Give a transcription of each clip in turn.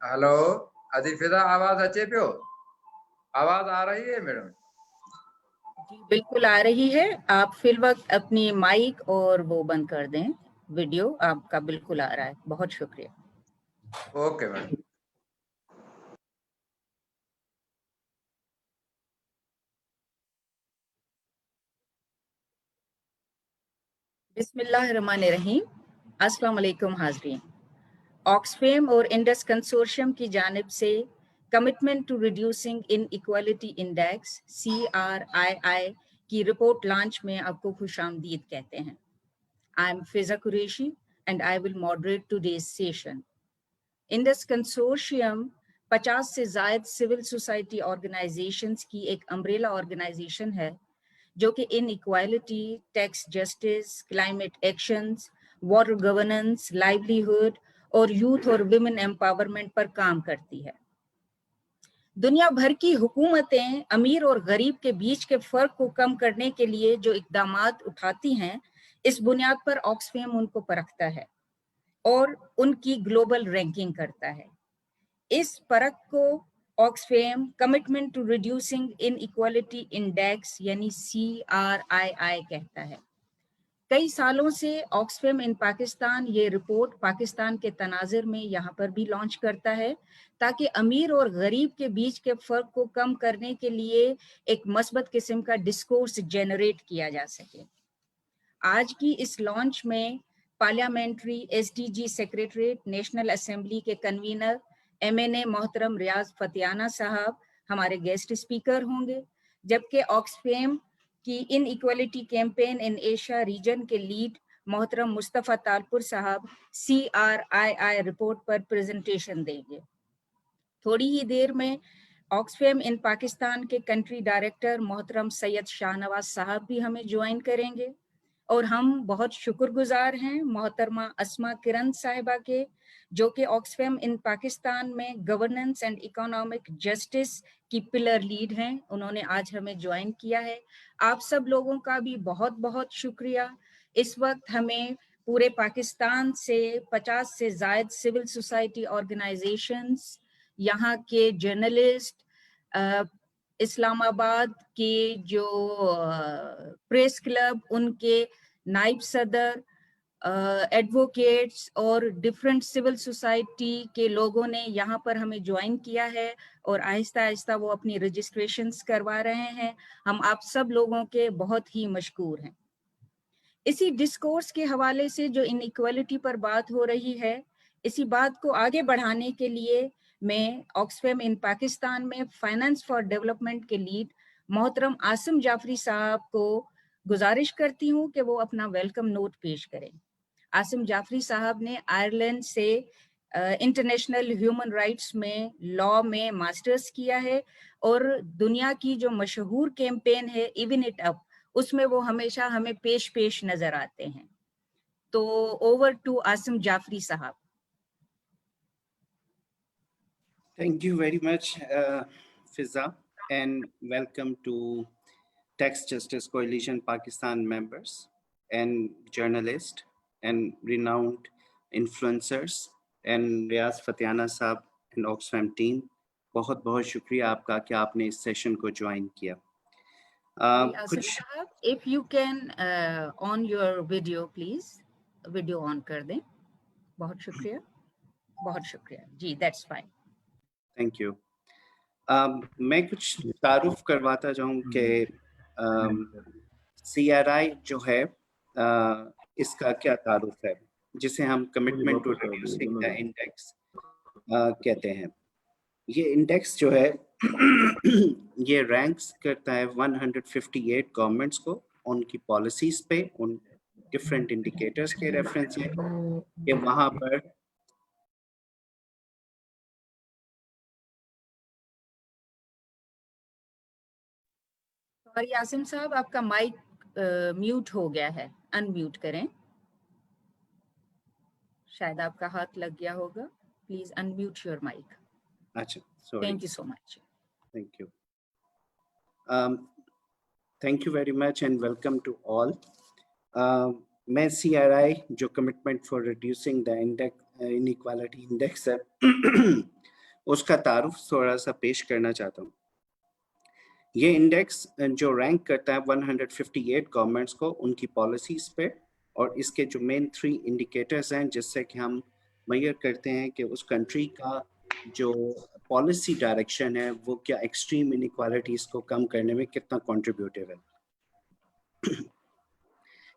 Hello आदिफिजा, आवाज अचे पियो? आवाज आ रही है मैडम? जी बिल्कुल आ रही है। आप फिल वक्त अपनी माइक और वो बंद कर दें, वीडियो आपका बिल्कुल आ रहा है। बहुत शुक्रिया। Okay madam. बिस्मिल्लाहिर्रहमानिर्रहीम। अस्सलाम वालेकुम हाज़रीन। ऑक्सफेम और इंडस कंसोर्शियम की जानिब से commitment to reducing inequality index CRII की रिपोर्ट लॉन्च में आपको खुशामदीद कहते हैं। I am Fiza Qureshi and I will moderate today's session. Indus consortium 50 से ज़ायद सिविल सोसाइटी ऑर्गेनाइजेशंस की एक अम्ब्रेला ऑर्गेनाइजेशन है जो कि inequality, tax justice, climate actions, water governance, livelihood और यूथ और विमेन एम्पावरमेंट पर काम करती है। दुनिया भर की हुकूमतें अमीर और गरीब के बीच के फर्क को कम करने के लिए जो इक़दामात उठाती हैं, इस बुनियाद पर ऑक्सफेम उनको परखता है और उनकी ग्लोबल रैंकिंग करता है। इस परख को Oxfam commitment to reducing inequality index यानी CRII कहता है। कई सालों से ऑक्सफेम इन पाकिस्तान ये रिपोर्ट पाकिस्तान के तनाज़ुर में यहाँ पर भी लॉन्च करता है ताकि अमीर और गरीब के बीच के फ़र्क को कम करने के लिए एक मस्बत किस्म का डिस्कोर्स जनरेट किया जा सके। आज की इस लॉन्च में parliamentary SDG secretariat national assembly के कन्वीनर MNA मोहतरम रियाज फतियाना साहब हमारे गेस्ट स्पीकर होंगे, जबकि ऑक्सफेम की inequality campaign in Asia region के लीड मोहतरम मुस्तफ़ा तालपुर साहब CRII रिपोर्ट पर प्रेजेंटेशन देंगे। थोड़ी ही देर में ऑक्सफेम इन पाकिस्तान के कंट्री डायरेक्टर मोहतरम सैयद शाहनवाज साहब भी हमें ज्वाइन करेंगे और हम बहुत शुक्रगुजार हैं मोहतरमा अस्मा किरण साहिबा के, जो कि ऑक्सफेम इन पाकिस्तान में गवर्नेंस एंड इकोनॉमिक जस्टिस की पिलर लीड हैं। उन्होंने आज हमें ज्वाइन किया है। आप सब लोगों का भी बहुत बहुत शुक्रिया। इस वक्त हमें पूरे पाकिस्तान से 50 से ज़ायद सिविल सोसाइटी ऑर्गेनाइजेशंस, यहाँ के जर्नलिस्ट, इस्लामाबाद के जो प्रेस क्लब, उनके नाइब सदर, एडवोकेट्स और डिफरेंट सिविल सोसाइटी के लोगों ने यहाँ पर हमें ज्वाइन किया है और आहिस्ता आहिस्ता वो अपनी रजिस्ट्रेशंस करवा रहे हैं। हम आप सब लोगों के बहुत ही मशकूर हैं। इसी डिस्कोर्स के हवाले से जो इनइक्वालिटी पर बात हो रही है, इसी बात को आगे बढ़ाने के लिए मैं ऑक्सफेम इन पाकिस्तान में फाइनेंस फॉर डेवलपमेंट के लीड मोहतरम आसिम जाफरी साहब को गुजारिश करती हूँ कि वो अपना वेलकम नोट पेश करें। आसिम जाफरी साहब ने आयरलैंड से इंटरनेशनल ह्यूमन राइट्स में लॉ में मास्टर्स किया है और दुनिया की जो मशहूर कैंपेन है इवन इट अप, उसमें वो हमेशा हमें पेश नजर आते हैं। तो ओवर टू आसिम जाफरी साहब। Thank you very much, Fiza, and welcome to Tax Justice Coalition Pakistan members and journalists and renowned influencers and Riaz Fatiana Saab and Oxfam team. बहुत बहुत शुक्रिया आपका कि आपने इस सेशन को ज्वाइन किया। कुछ if you can on your video please, video on कर दें। बहुत शुक्रिया, बहुत शुक्रिया जी। That's fine. Thank you. मैं कुछ तारुफ करवाता जाऊं कि CRI जो है इसका क्या तारुफ है, जिसे हम commitment to reducing the index कहते हैं। ये इंडेक्स जो है ये रैंक्स करता है 158 गवर्नमेंट्स को उनकी पॉलिसीज पे, उन डिफरेंट इंडिकेटर्स के रेफरेंस से कि वहाँ पर और यासिम साहब आपका माइक म्यूट हो गया है, अनम्यूट करें। शायद आपका हाथ लग गया होगा। Please unmute your mic. अच्छा, sorry. Thank you so much. Thank you. Thank you very much and welcome to all. मैं CRI जो commitment for reducing the inequality index है उसका तारुफ थोड़ा सा पेश करना चाहता हूँ। ये इंडेक्स जो रैंक करता है 158 गवर्नमेंट्स को उनकी पॉलिसीज पे, और इसके जो मेन 3 इंडिकेटर्स हैं जिससे कि हम मेजर करते हैं कि उस कंट्री का जो पॉलिसी डायरेक्शन है वो क्या एक्सट्रीम इनइक्वालिटीज को कम करने में कितना कंट्रीब्यूटिव है।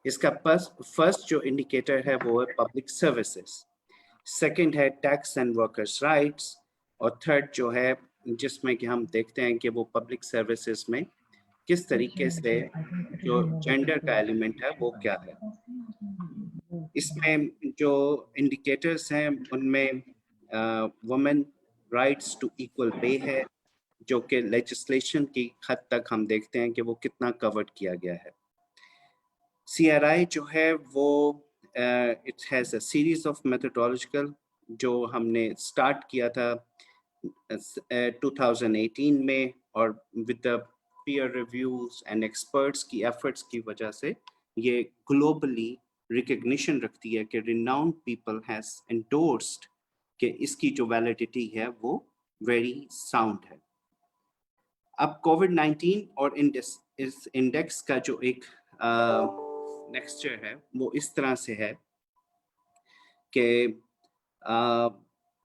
इसका फर्स्ट जो इंडिकेटर है वो है पब्लिक सर्विसेज, सेकंड है टैक्स एंड वर्कर्स राइट्स, और थर्ड जो है जिसमें कि हम देखते हैं कि वो पब्लिक सर्विसेज में किस तरीके से जो जेंडर का एलिमेंट है वो क्या है। इसमें जो इंडिकेटर्स हैं उनमें women rights two equal pay है, जो कि लेजिस्लेशन की हद तक हम देखते हैं कि वो कितना कवर्ड किया गया है। CRI जो है वो it has a series of methodological जो हमने स्टार्ट किया था 2018 में, और with the peer reviews and experts की एफर्ट्स की वजह से ये ग्लोबली रिकग्निशन रखती है कि रिनाउंड पीपल हैज एंडोर्स्ड कि इसकी जो वैलिडिटी है वो वेरी साउंड है। अब कोविड-19 और इस इंडेक्स का जो एक नेक्स्चर है वो इस तरह से है कि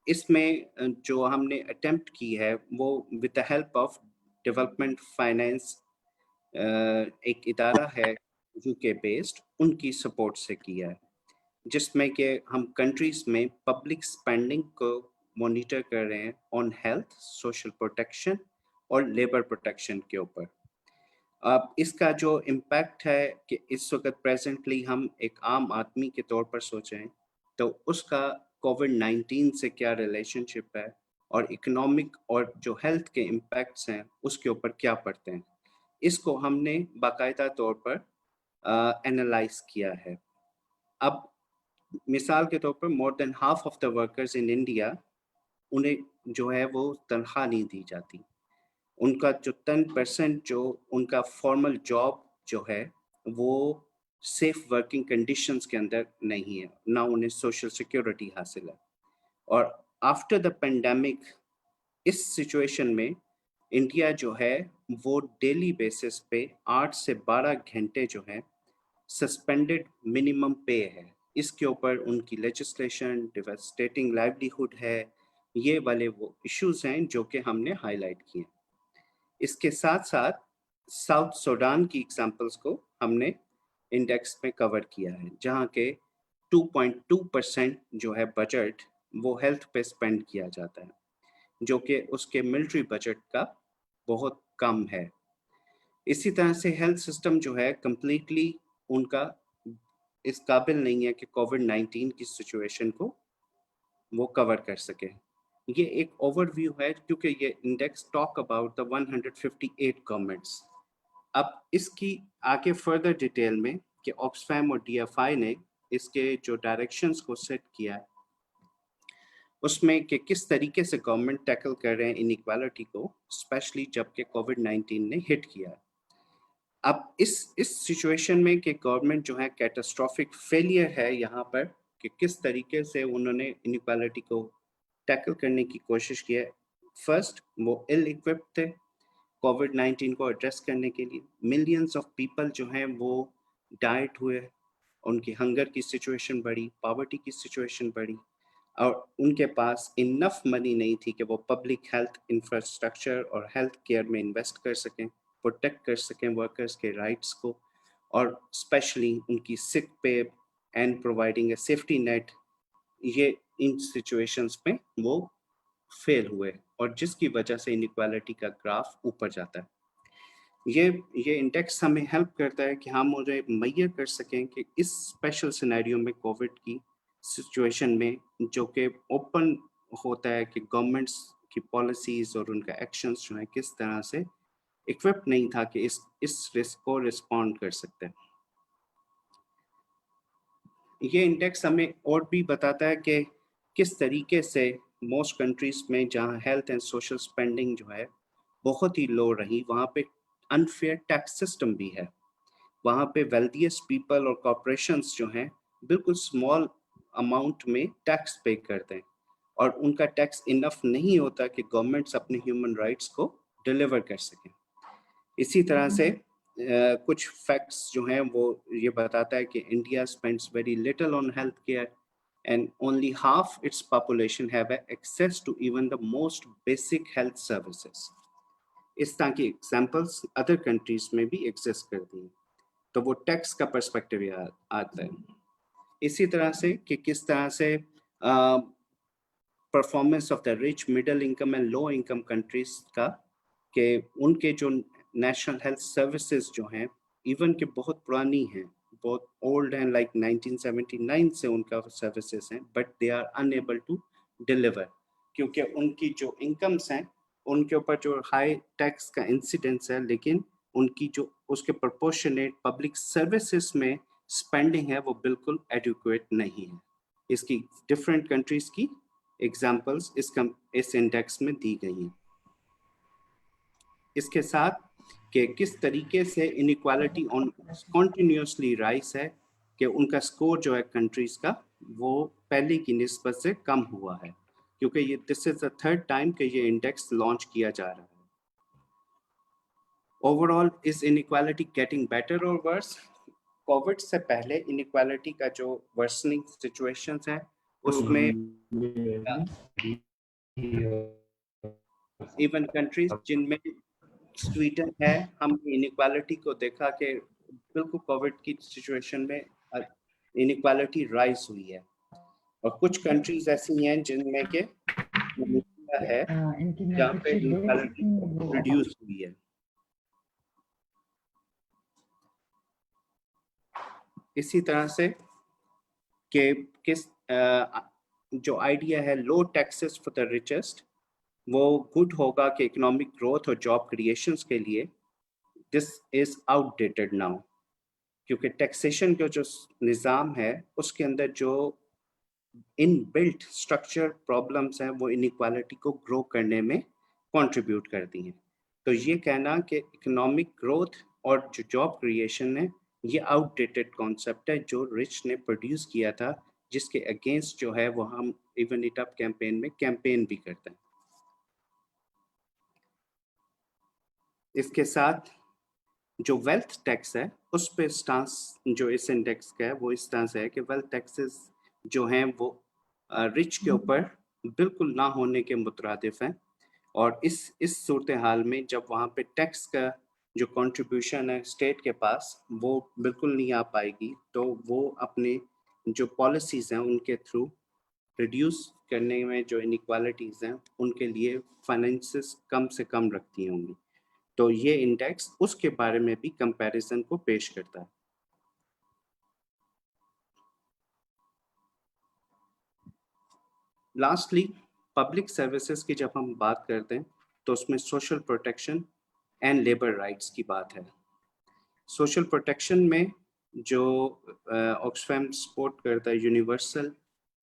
इसमें जो हमने अटेम्प्ट की है वो with the help of development finance एक इदारा है यूके बेस्ड, उनकी सपोर्ट से किया है, जिसमें कि हम कंट्रीज में पब्लिक स्पेंडिंग को मॉनिटर कर रहे हैं ऑन हेल्थ, सोशल प्रोटेक्शन और लेबर प्रोटेक्शन के ऊपर। अब इसका जो इम्पैक्ट है कि इस वक्त प्रेजेंटली हम एक आम आदमी के तौर पर सोचें तो उसका कोविड-19 से क्या रिलेशनशिप है और इकोनॉमिक और जो हेल्थ के इम्पैक्ट्स हैं उसके ऊपर क्या पड़ते हैं, इसको हमने बाकायदा तौर पर एनालाइज किया है। अब मिसाल के तौर पर more than half of the workers in India, उन्हें जो है वो तनख्वाह नहीं दी जाती। उनका जो 10% जो उनका फॉर्मल जॉब जो है वो सेफ वर्किंग कंडीशंस के अंदर नहीं है, ना उन्हें सोशल सिक्योरिटी हासिल है। और आफ्टर द पेंडेमिक इस सिचुएशन में इंडिया जो है वो डेली बेसिस पे 8 से 12 घंटे जो है सस्पेंडेड मिनिमम पे है। इसके ऊपर उनकी लेजिस्लेशन डिवास्टेटिंग लाइवलीहुड है, ये वाले वो इश्यूज हैं जो कि हमने हाईलाइट किए। इसके साथ साथ साउथ सूडान की एग्जांपल्स को हमने इंडेक्स में कवर किया है, जहाँ के 2.2% जो है बजट वो हेल्थ पे स्पेंड किया जाता है, जो कि उसके मिलिट्री बजट का बहुत कम है। इसी तरह से हेल्थ सिस्टम जो है कम्प्लीटली उनका इस काबिल नहीं है कि कोविड-19 की सिचुएशन को वो कवर कर सके। ये एक ओवरव्यू है क्योंकि ये index talk about the 158 governments. अब इसकी आगे फर्दर डिटेल में कि ऑक्सफैम और DFI ने इसके जो डायरेक्शंस को सेट किया है उसमें कि किस तरीके से गवर्नमेंट टैकल कर रहे हैं इनइक्वालिटी को, स्पेशली जबकि कोविड-19 ने हिट किया। अब इस सिचुएशन में कि गवर्नमेंट जो है कैटास्ट्रोफिक फेलियर है यहाँ पर कि किस तरीके से उन्होंने इनइक्वालिटी को टैकल करने की कोशिश की है। फर्स्ट, वो इल इक्विप्ड थे कोविड-19 को एड्रेस करने के लिए। मिलियंस ऑफ पीपल जो हैं वो डाइट हुए, उनकी हंगर की सिचुएशन बढ़ी, पॉवर्टी की सिचुएशन बढ़ी, और उनके पास इनफ मनी नहीं थी कि वो पब्लिक हेल्थ इंफ्रास्ट्रक्चर और हेल्थ केयर में इन्वेस्ट कर सकें, प्रोटेक्ट कर सकें वर्कर्स के राइट्स को, और स्पेशली उनकी सिक पे and providing A safety net, ये इन सिचुएशंस में वो फेल हुए, और जिसकी वजह से इनइक्वालिटी का ग्राफ ऊपर जाता है। ये इंडेक्स हमें हेल्प करता है कि हम उन्हें मेजर कर सकें कि इस स्पेशल सिनेरियो में कोविड की सिचुएशन में जो कि ओपन होता है कि गवर्नमेंट्स की पॉलिसीज और उनका एक्शंस जो है किस तरह से इक्विप्ड नहीं था कि इस रिस्क को रिस्पॉन्ड कर सकते हैं। ये इंडेक्स हमें और भी बताता है कि किस तरीके से मोस्ट कंट्रीज में जहाँ हेल्थ एंड सोशल स्पेंडिंग जो है बहुत ही लो रही, वहाँ पे अनफेयर टैक्स सिस्टम भी है। वहाँ पे वेल्थिएस्ट पीपल और कॉर्पोरेशंस जो हैं बिल्कुल स्मॉल अमाउंट में टैक्स पे करते हैं और उनका टैक्स इनफ नहीं होता कि गवर्नमेंट्स अपने ह्यूमन राइट्स को डिलीवर कर सकें। इसी तरह से कुछ फैक्ट्स जो हैं वो ये बताता है कि India spends very little on health care and only half its population have access to even the most basic health services. इस तरह की एग्जाम्पल्स अदर कंट्रीज में भी एग्जिस्ट करती हैं। तो वो टैक्स का पर्सपेक्टिव आता है। इसी तरह से कि किस तरह से performance of the rich, middle income and low income countries का, कि उनके जो नेशनल हेल्थ सर्विसेज जो हैं इवन के बहुत पुरानी हैं, बहुत ओल्ड हैं, लाइक 1979 से उनका सर्विसेज हैं, but they are unable to deliver क्योंकि उनकी जो इनकम्स हैं उनके ऊपर जो हाई टैक्स का इंसिडेंस है, लेकिन उनकी जो उसके प्रोपोर्शनेट पब्लिक सर्विसेज में स्पेंडिंग है वो बिल्कुल एडिक्वेट नहीं है। इसकी डिफरेंट कंट्रीज की एग्जांपल्स इस इंडेक्स में दी गई हैं। इसके साथ कि किस तरीके से इनइक्वालिटी ऑन कॉन्टिन्यूसली राइज है, कि उनका स्कोर जो है कंट्रीज का वो पहले की निस्बत से कम हुआ है, क्योंकि ये this is the third time कि ये इंडेक्स लॉन्च किया जा रहा है। Overall is inequality getting better और वर्स? कोविड से पहले इनइक्वालिटी का जो वर्सनिंग सिचुएशंस है उसमें इवन कंट्रीज जिनमें स्वीडन है, हम इनइक्वालिटी को देखा कि बिल्कुल कोविड की सिचुएशन में इनइक्वालिटी राइज हुई है, और कुछ कंट्रीज ऐसी हैं जिनमें के है जहाँ पे इनइक्वालिटी रिड्यूस हुई है। इसी तरह से कि किस जो आइडिया है लो टैक्सेस फॉर द रिचेस्ट, वो गुड होगा कि इकोनॉमिक ग्रोथ और जॉब क्रिएशंस के लिए। दिस इज आउटडेटेड नाउ, क्योंकि टैक्सेशन का जो निज़ाम है उसके अंदर जो इनबिल्ट स्ट्रक्चर प्रॉब्लम्स हैं वो इनइक्वालिटी को ग्रो करने में कंट्रीब्यूट करती हैं। तो ये कहना कि इकोनॉमिक ग्रोथ और जो जॉब क्रिएशन है ये आउटडेटेड कॉन्सेप्ट है जो रिच ने प्रोड्यूस किया था, जिसके अगेंस्ट जो है वो हम इवन इट अप कैंपेन में कैंपेन भी करते हैं। इसके साथ जो वेल्थ टैक्स है उस पे स्टांस जो इस इंडेक्स का है वो इस तरह से है कि वेल्थ टैक्सेस जो हैं वो रिच के ऊपर बिल्कुल ना होने के मुतरादिफ हैं, और इस सूरत हाल में जब वहाँ पे टैक्स का जो कंट्रीब्यूशन है स्टेट के पास वो बिल्कुल नहीं आ पाएगी, तो वो अपने जो पॉलिसीज़ हैं उनके थ्रू रिड्यूस करने में जो इनइक्वालिटीज़ हैं उनके लिए फाइनेंसेस कम से कम रखती होंगी। तो ये इंडेक्स उसके बारे में भी कंपैरिजन को पेश करता है। लास्टली पब्लिक सर्विसेज की जब हम बात करते हैं तो उसमें social protection and labour rights की बात है। सोशल प्रोटेक्शन में जो ऑक्सफैम सपोर्ट करता है यूनिवर्सल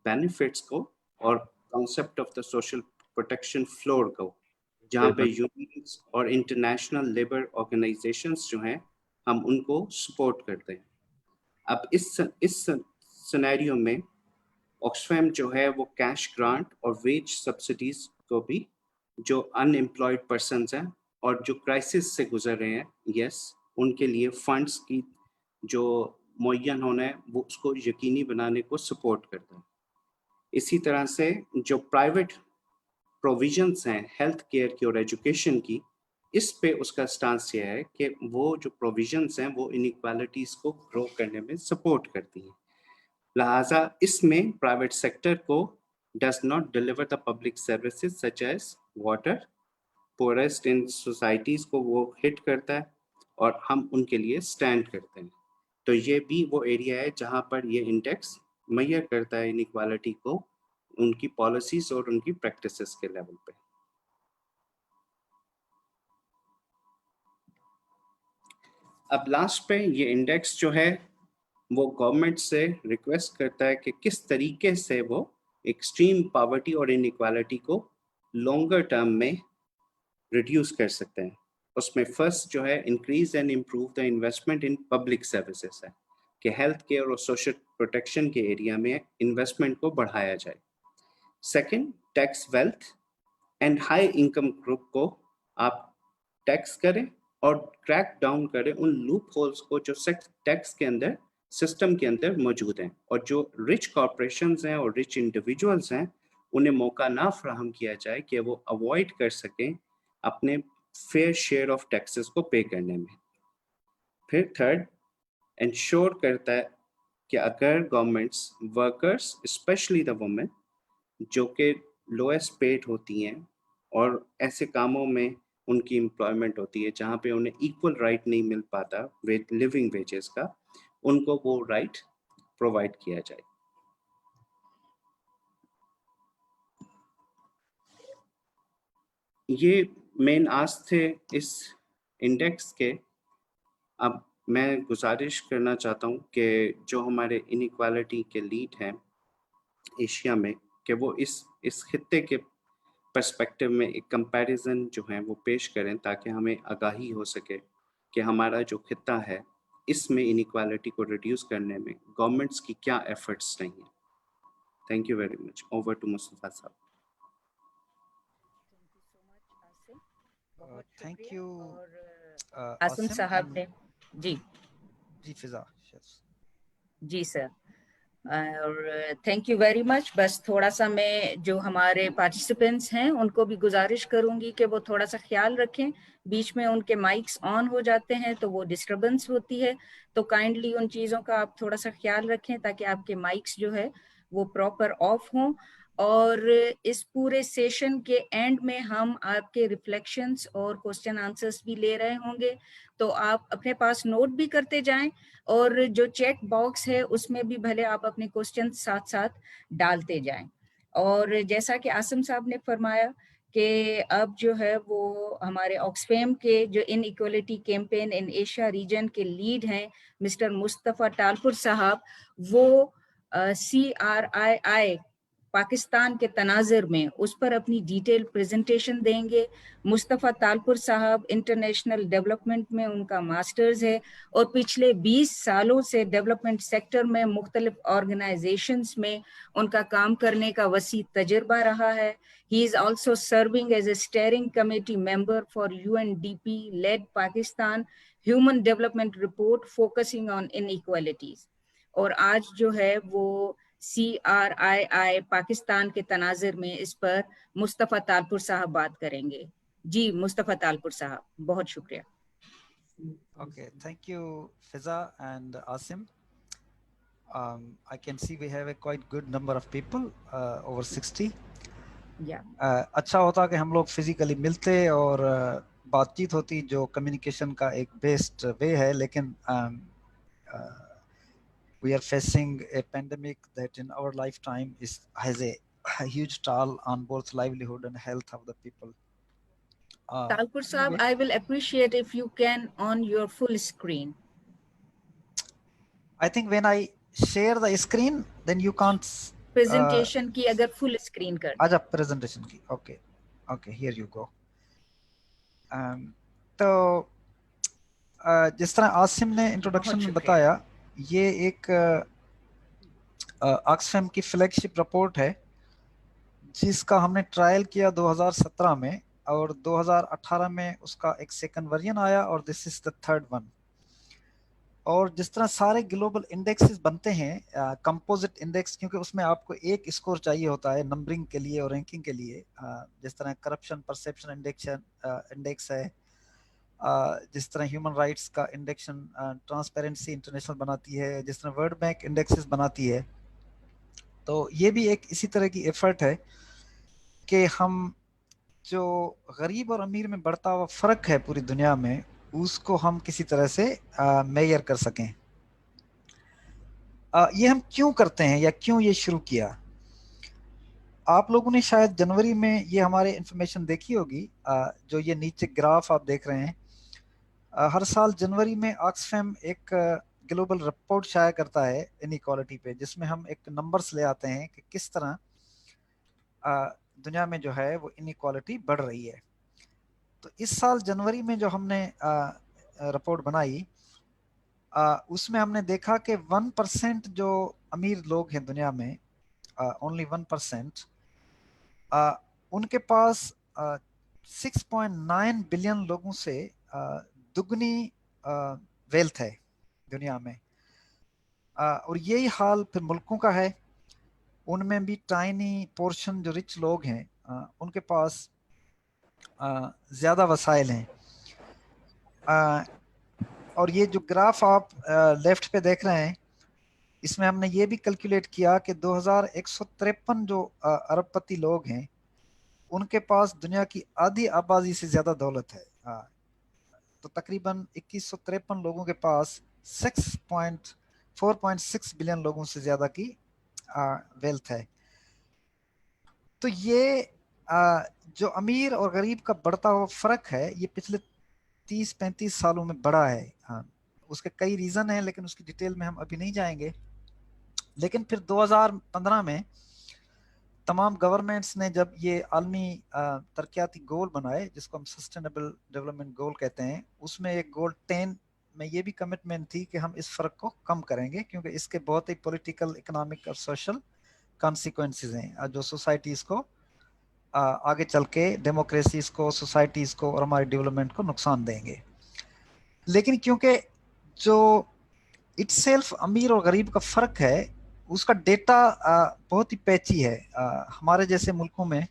बेनिफिट्स को और concept of the social protection floor को, जहाँ पे यूनियंस और इंटरनेशनल लेबर ऑर्गेनाइजेशंस जो हैं हम उनको सपोर्ट करते हैं। अब इस सिनेरियो में ऑक्सफैम जो है वो कैश ग्रांट और वेज सब्सिडीज को भी जो अनएम्प्लॉयड पर्सनस हैं और जो क्राइसिस से गुजर रहे हैं, यस, उनके लिए फंड्स की जो मुहैया होना है वो उसको यकीनी बनाने को सपोर्ट करता है। इसी तरह से जो प्राइवेट प्रोविजंस हैं हेल्थ केयर की और एजुकेशन की, इस पे उसका स्टांस ये है कि वो जो प्रोविजंस हैं वो इनइक्वालिटीज़ को ग्रो करने में सपोर्ट करती हैं। लिहाजा इसमें प्राइवेट सेक्टर को does not deliver the public services such as water, forest in societies को वो हिट करता है और हम उनके लिए स्टैंड करते हैं। तो ये भी वो एरिया है जहाँ पर ये इंडेक्स मेजर करता है इनइक्वालिटी को उनकी पॉलिसीज और उनकी प्रैक्टिसेस के लेवल पे। अब लास्ट पे ये इंडेक्स जो है वो गवर्नमेंट से रिक्वेस्ट करता है कि किस तरीके से वो एक्सट्रीम पॉवर्टी और इनइक्वालिटी को लॉन्गर टर्म में रिड्यूस कर सकते हैं। उसमें फर्स्ट जो है increase and improve the investment in public services है, کہ ہیلتھ کیئر اور سوشل پروٹیکشن کے ایریا میں انویسٹمنٹ کو بڑھایا جائے. Second, tax wealth and high income group کو آپ ٹیکس کریں اور کریک ڈاؤن کریں ان لوپ ہولز کو جو ٹیکس کے اندر سسٹم کے اندر موجود ہیں, اور جو رچ کارپوریشنز ہیں اور رچ انڈیویجولز ہیں انہیں موقع نہ فراہم کیا جائے کہ وہ اوائڈ کر سکیں اپنے فیئر شیئر آف ٹیکسز کو پے کرنے میں. پھر تھرڈ, انشور کرتا ہے کہ اگر governments workers especially the women جو کہ لویسٹ پیڈ ہوتی ہیں اور ایسے کاموں میں ان کی امپلائمنٹ ہوتی ہے جہاں پہ انہیں ایکول رائٹ نہیں مل پاتا لیونگ ویجز کا, ان کو وہ رائٹ پرووائڈ کیا جائے. یہ مین آس تھے اس انڈیکس کے. اب میں گزارش کرنا چاہتا ہوں کہ جو ہمارے انیکوالٹی کے لیڈ ہیں ایشیا میں, کہ وہ اس خطے کے پرسپیکٹو میں ایک کمپیریزن جو ہیں وہ پیش کریں تاکہ ہمیں آگاہی ہو سکے کہ ہمارا جو خطہ ہے اس میں انیکوالٹی کو ریڈیوس کرنے میں گورنمنٹس کی کیا ایفرٹس رہی ہیں. Thank you very much. Over to Mustafa صاحب. تھینک یو آسم صاحب نے. جی فضا. جی سر, اور تھینک یو ویری مچ. بس تھوڑا سا میں جو ہمارے پارٹیسپینٹس ہیں ان کو بھی گزارش کروں گی کہ وہ تھوڑا سا خیال رکھیں, بیچ میں ان کے مائکس آن ہو جاتے ہیں تو وہ ڈسٹربنس ہوتی ہے, تو کائنڈلی ان چیزوں کا آپ تھوڑا سا خیال رکھیں تاکہ آپ کے مائکس جو ہے وہ پراپر آف ہوں. اور اس پورے سیشن کے اینڈ میں ہم آپ کے ریفلیکشنز اور کوسچن آنسرز بھی لے رہے ہوں گے, تو آپ اپنے پاس نوٹ بھی کرتے جائیں, اور جو چیٹ باکس ہے اس میں بھی بھلے آپ اپنے کوسچن ساتھ ساتھ ڈالتے جائیں. اور جیسا کہ عاصم صاحب نے فرمایا کہ اب جو ہے وہ ہمارے آکسفیم کے جو inequality campaign in Asia region کے لیڈ ہیں مسٹر مصطفیٰ ٹالپور صاحب, وہ CRII پاکستان کے تناظر میں اس پر اپنی ڈیٹیل پریزنٹیشن دیں گے. مصطفیٰ ٹالپور صاحب انٹرنیشنل ڈیولپمنٹ میں ان کا ماسٹرز ہے اور پچھلے 20 سالوں سے ڈیولپمنٹ سیکٹر میں مختلف آرگنائزیشنز میں ان کا کام کرنے کا وسیع تجربہ رہا ہے. He is also serving as a steering committee member for UNDP led Pakistan Human Development Report focusing on inequalities. اور آج جو ہے وہ CRII پاکستان کے تناظر میں اس پر مصطفیٰ ٹالپور صاحب بات کریں گے. جی مصطفیٰ ٹالپور صاحب, بہت شکریہ. Okay, thank you Fiza and Asim. I can see we have a quite good number of people, over 60. اچھا ہوتا کہ ہم لوگ فزیکلی ملتے اور بات چیت ہوتی جو کمیونیکیشن کا ایک بیسٹ وے ہے, لیکن we are facing a pandemic that in our lifetime has a huge toll on both livelihood and health of the people. Talpur Saab, I will appreciate if you can on your full screen. I think when I share the screen, then you can't. Presentation کی اگر full screen کر. آجا presentation کی. Okay, okay, here you go. تو جس طرح عاصم نے introduction میں بتایا, یہ ایک آکسفیم کی فلیگ شپ رپورٹ ہے جس کا ہم نے ٹرائل کیا 2017 میں, اور 2018 میں اس کا ایک سیکنڈ ورژن آیا, اور دس از دا تھرڈ ون. اور جس طرح سارے گلوبل انڈیکسز بنتے ہیں کمپوزٹ انڈیکس, کیونکہ اس میں آپ کو ایک اسکور چاہیے ہوتا ہے نمبرنگ کے لیے اور رینکنگ کے لیے, جس طرح کرپشن پرسیپشن انڈیکس ہے, جس طرح ہیومن رائٹس کا انڈیکشن ٹرانسپیرنسی انٹرنیشنل بناتی ہے, جس طرح ورلڈ بینک انڈیکسز بناتی ہے. تو یہ بھی ایک اسی طرح کی ایفرٹ ہے کہ ہم جو غریب اور امیر میں بڑھتا ہوا فرق ہے پوری دنیا میں, اس کو ہم کسی طرح سے میئر کر سکیں. یہ ہم کیوں کرتے ہیں یا کیوں یہ شروع کیا؟ آپ لوگوں نے شاید جنوری میں یہ ہمارے انفارمیشن دیکھی ہوگی, جو یہ نیچے گراف آپ دیکھ رہے ہیں. ہر سال جنوری میں آکسفیم ایک گلوبل رپورٹ شائع کرتا ہے انیکوالٹی پہ, جس میں ہم ایک نمبرز لے آتے ہیں کہ کس طرح دنیا میں جو ہے وہ انیکوالٹی بڑھ رہی ہے. تو اس سال جنوری میں جو ہم نے رپورٹ بنائی, اس میں ہم نے دیکھا کہ 1% جو امیر لوگ ہیں دنیا میں، اونلی 1%، ان کے پاس 6.9 بلین لوگوں سے دگنی ویلتھ ہے دنیا میں، اور یہی حال پھر ملکوں کا ہے. ان میں بھی ٹائنی پورشن جو رچ لوگ ہیں ان کے پاس زیادہ وسائل ہیں. اور یہ جو گراف آپ لیفٹ پہ دیکھ رہے ہیں، اس میں ہم نے یہ بھی کیلکولیٹ کیا کہ 2153 جو ارب پتی لوگ ہیں ان کے پاس دنیا کی آدھی آبادی سے زیادہ دولت ہے. تو تقریباً 2153 لوگوں کے پاس 4.6 بلین لوگوں سے زیادہ کی ویلتھ ہے. تو یہ جو امیر اور غریب کا بڑھتا ہوا فرق ہے یہ پچھلے 30-35 سالوں میں بڑا ہے. اس کے کئی ریزن ہیں لیکن اس کی ڈیٹیل میں ہم ابھی نہیں جائیں گے. لیکن پھر 2015 میں تمام گورنمنٹس نے جب یہ عالمی ترقیاتی گول بنائے جس کو ہم سسٹینیبل ڈیولپمنٹ گول کہتے ہیں، اس میں ایک گول 10 میں یہ بھی کمٹمنٹ تھی کہ ہم اس فرق کو کم کریں گے کیونکہ اس کے بہت ہی پولیٹیکل، اکنامک اور سوشل کانسیکوینسز ہیں جو سوسائٹیز کو آگے چل کے، ڈیموکریسیز کو، سوسائٹیز کو اور ہماری ڈیولپمنٹ کو نقصان دیں گے. لیکن کیونکہ جو اٹ سیلف امیر اور غریب کا فرق ہے اس کا ڈیٹا بہت ہی پیچی ہے. ہمارے جیسے ملکوں میں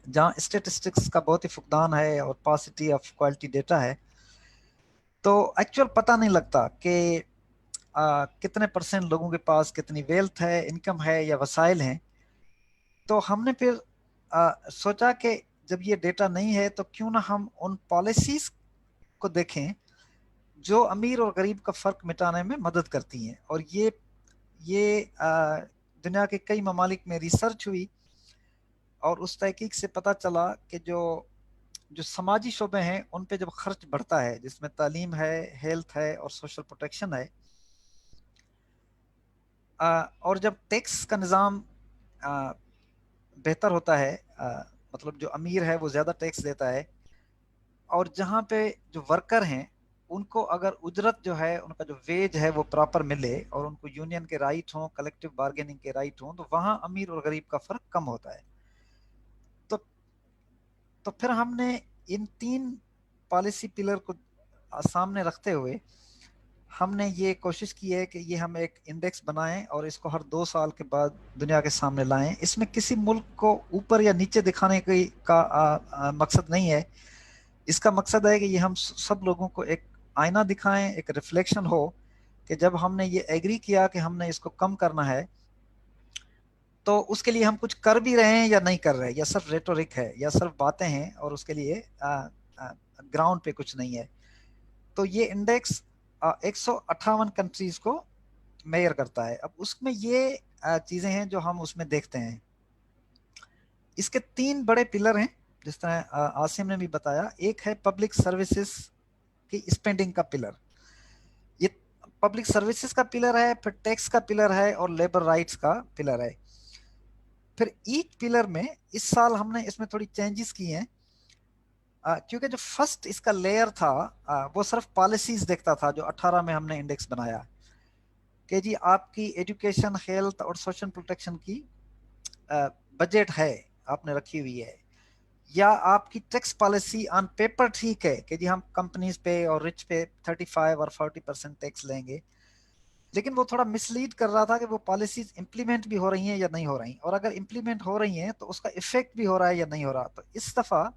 جہاں اسٹیٹسٹکس کا بہت ہی فقدان ہے اور پاسٹی آف کوالٹی ڈیٹا ہے، تو ایکچوئل پتہ نہیں لگتا کہ کتنے پرسنٹ لوگوں کے پاس کتنی ویلتھ ہے، انکم ہے یا وسائل ہیں. تو ہم نے پھر سوچا کہ جب یہ ڈیٹا نہیں ہے تو کیوں نہ ہم ان پالیسیز کو دیکھیں جو امیر اور غریب کا فرق مٹانے میں مدد کرتی ہیں. اور یہ دنیا کے کئی ممالک میں ریسرچ ہوئی اور اس تحقیق سے پتہ چلا کہ جو سماجی شعبے ہیں ان پہ جب خرچ بڑھتا ہے، جس میں تعلیم ہے، ہیلتھ ہے اور سوشل پروٹیکشن ہے، اور جب ٹیکس کا نظام بہتر ہوتا ہے، مطلب جو امیر ہے وہ زیادہ ٹیکس دیتا ہے، اور جہاں پہ جو ورکر ہیں ان کو اگر اجرت جو ہے، ان کا جو ویج ہے وہ پراپر ملے اور ان کو یونین کے رائٹ ہوں، کلیکٹیو بارگیننگ کے رائٹ ہوں، تو وہاں امیر اور غریب کا فرق کم ہوتا ہے. تو پھر ہم نے ان 3 پالیسی پلر کو سامنے رکھتے ہوئے ہم نے یہ کوشش کی ہے کہ یہ ہم ایک انڈیکس بنائیں اور اس کو ہر 2 سال کے بعد دنیا کے سامنے لائیں. اس میں کسی ملک کو اوپر یا نیچے دکھانے کا مقصد نہیں ہے. اس کا مقصد ہے کہ یہ ہم سب لوگوں کو ایک آئینہ دکھائیں، ایک ریفلیکشن ہو کہ جب ہم نے یہ ایگری کیا کہ ہم نے اس کو کم کرنا ہے تو اس کے لیے ہم کچھ کر بھی رہے ہیں یا نہیں کر رہے، یا صرف ریٹورک ہے یا صرف باتیں ہیں اور اس کے لیے گراؤنڈ پہ کچھ نہیں ہے. تو یہ انڈیکس 158 کنٹریز کو میئر کرتا ہے. اب اس میں یہ چیزیں ہیں جو ہم اس میں دیکھتے ہیں. اس کے 3 بڑے پلر ہیں جس طرح عاصم نے بھی بتایا. ایک ہے پبلک سروسز کی اسپینڈنگ کا پلر، یہ پبلک سروسز کا پلر ہے، پھر ٹیکس کا پلر ہے اور لیبر رائٹس کا پلر ہے. پھر ایچ پلر میں اس سال ہم نے اس میں تھوڑی چینجز کی ہیں کیونکہ جو فرسٹ اس کا لیئر تھا وہ صرف پالیسیز دیکھتا تھا. جو 18 میں ہم نے انڈیکس بنایا کہ جی آپ کی ایجوکیشن، ہیلتھ اور سوشل پروٹیکشن کی بجٹ ہے، آپ نے رکھی ہوئی ہے، یا آپ کی ٹیکس پالیسی آن پیپر ٹھیک ہے کہ جی ہم کمپنیز پہ اور رچ پہ 35 اور 40% ٹیکس لیں گے، لیکن وہ تھوڑا مس لیڈ کر رہا تھا کہ وہ پالیسیز امپلیمنٹ بھی ہو رہی ہیں یا نہیں ہو رہی، اور اگر امپلیمنٹ ہو رہی ہیں تو اس کا افیکٹ بھی ہو رہا ہے یا نہیں ہو رہا. تو اس دفعہ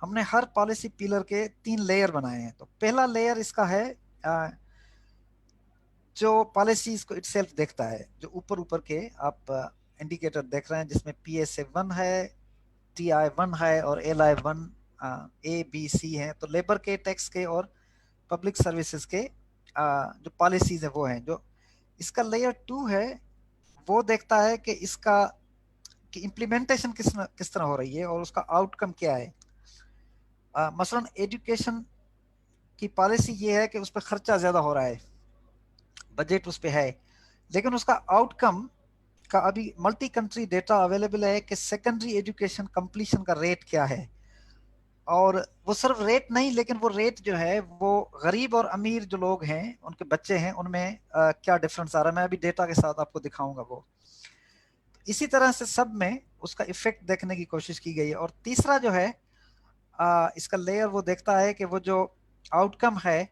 ہم نے ہر پالیسی پلر کے 3 لیئر بنائے ہیں. تو پہلا لیئر اس کا ہے جو پالیسیز کو اٹ سیلف دیکھتا ہے، جو اوپر کے آپ انڈیکیٹر دیکھ رہے ہیں جس میں PSA 1 ہے، TI 1 ہے اور LI 1 ABC ہیں. تو لیبر کے، ٹیکس کے اور پبلک سروسز کے جو پالیسیز ہیں وہ ہیں. جو اس کا لیئر 2 ہے وہ دیکھتا ہے کہ اس کا امپلیمنٹیشن کس طرح ہو رہی ہے اور اس کا آؤٹ کم کیا ہے. مثلا ایجوکیشن کی پالیسی یہ ہے کہ اس پہ خرچہ زیادہ ہو رہا ہے، بجٹ اس پہ ہے، لیکن اس کا آؤٹ کم کا ابھی ملٹی کنٹری ڈیٹا اویلیبل ہے کہ سیکنڈری ایجوکیشن کمپلیشن کا ریٹ کیا ہے. اور وہ صرف ریٹ نہیں، لیکن وہ ریٹ جو ہے وہ غریب اور امیر جو لوگ ہیں ان کے بچے ہیں ان میں کیا ڈفرنس آ رہا ہے، میں ابھی ڈیٹا کے ساتھ آپ کو دکھاؤں گا وہ. اسی طرح سے سب میں اس کا ایفیکٹ دیکھنے کی کوشش کی گئی ہے. اور تیسرا جو ہے اس کا لیئر وہ دیکھتا ہے کہ وہ جو آؤٹ کم ہے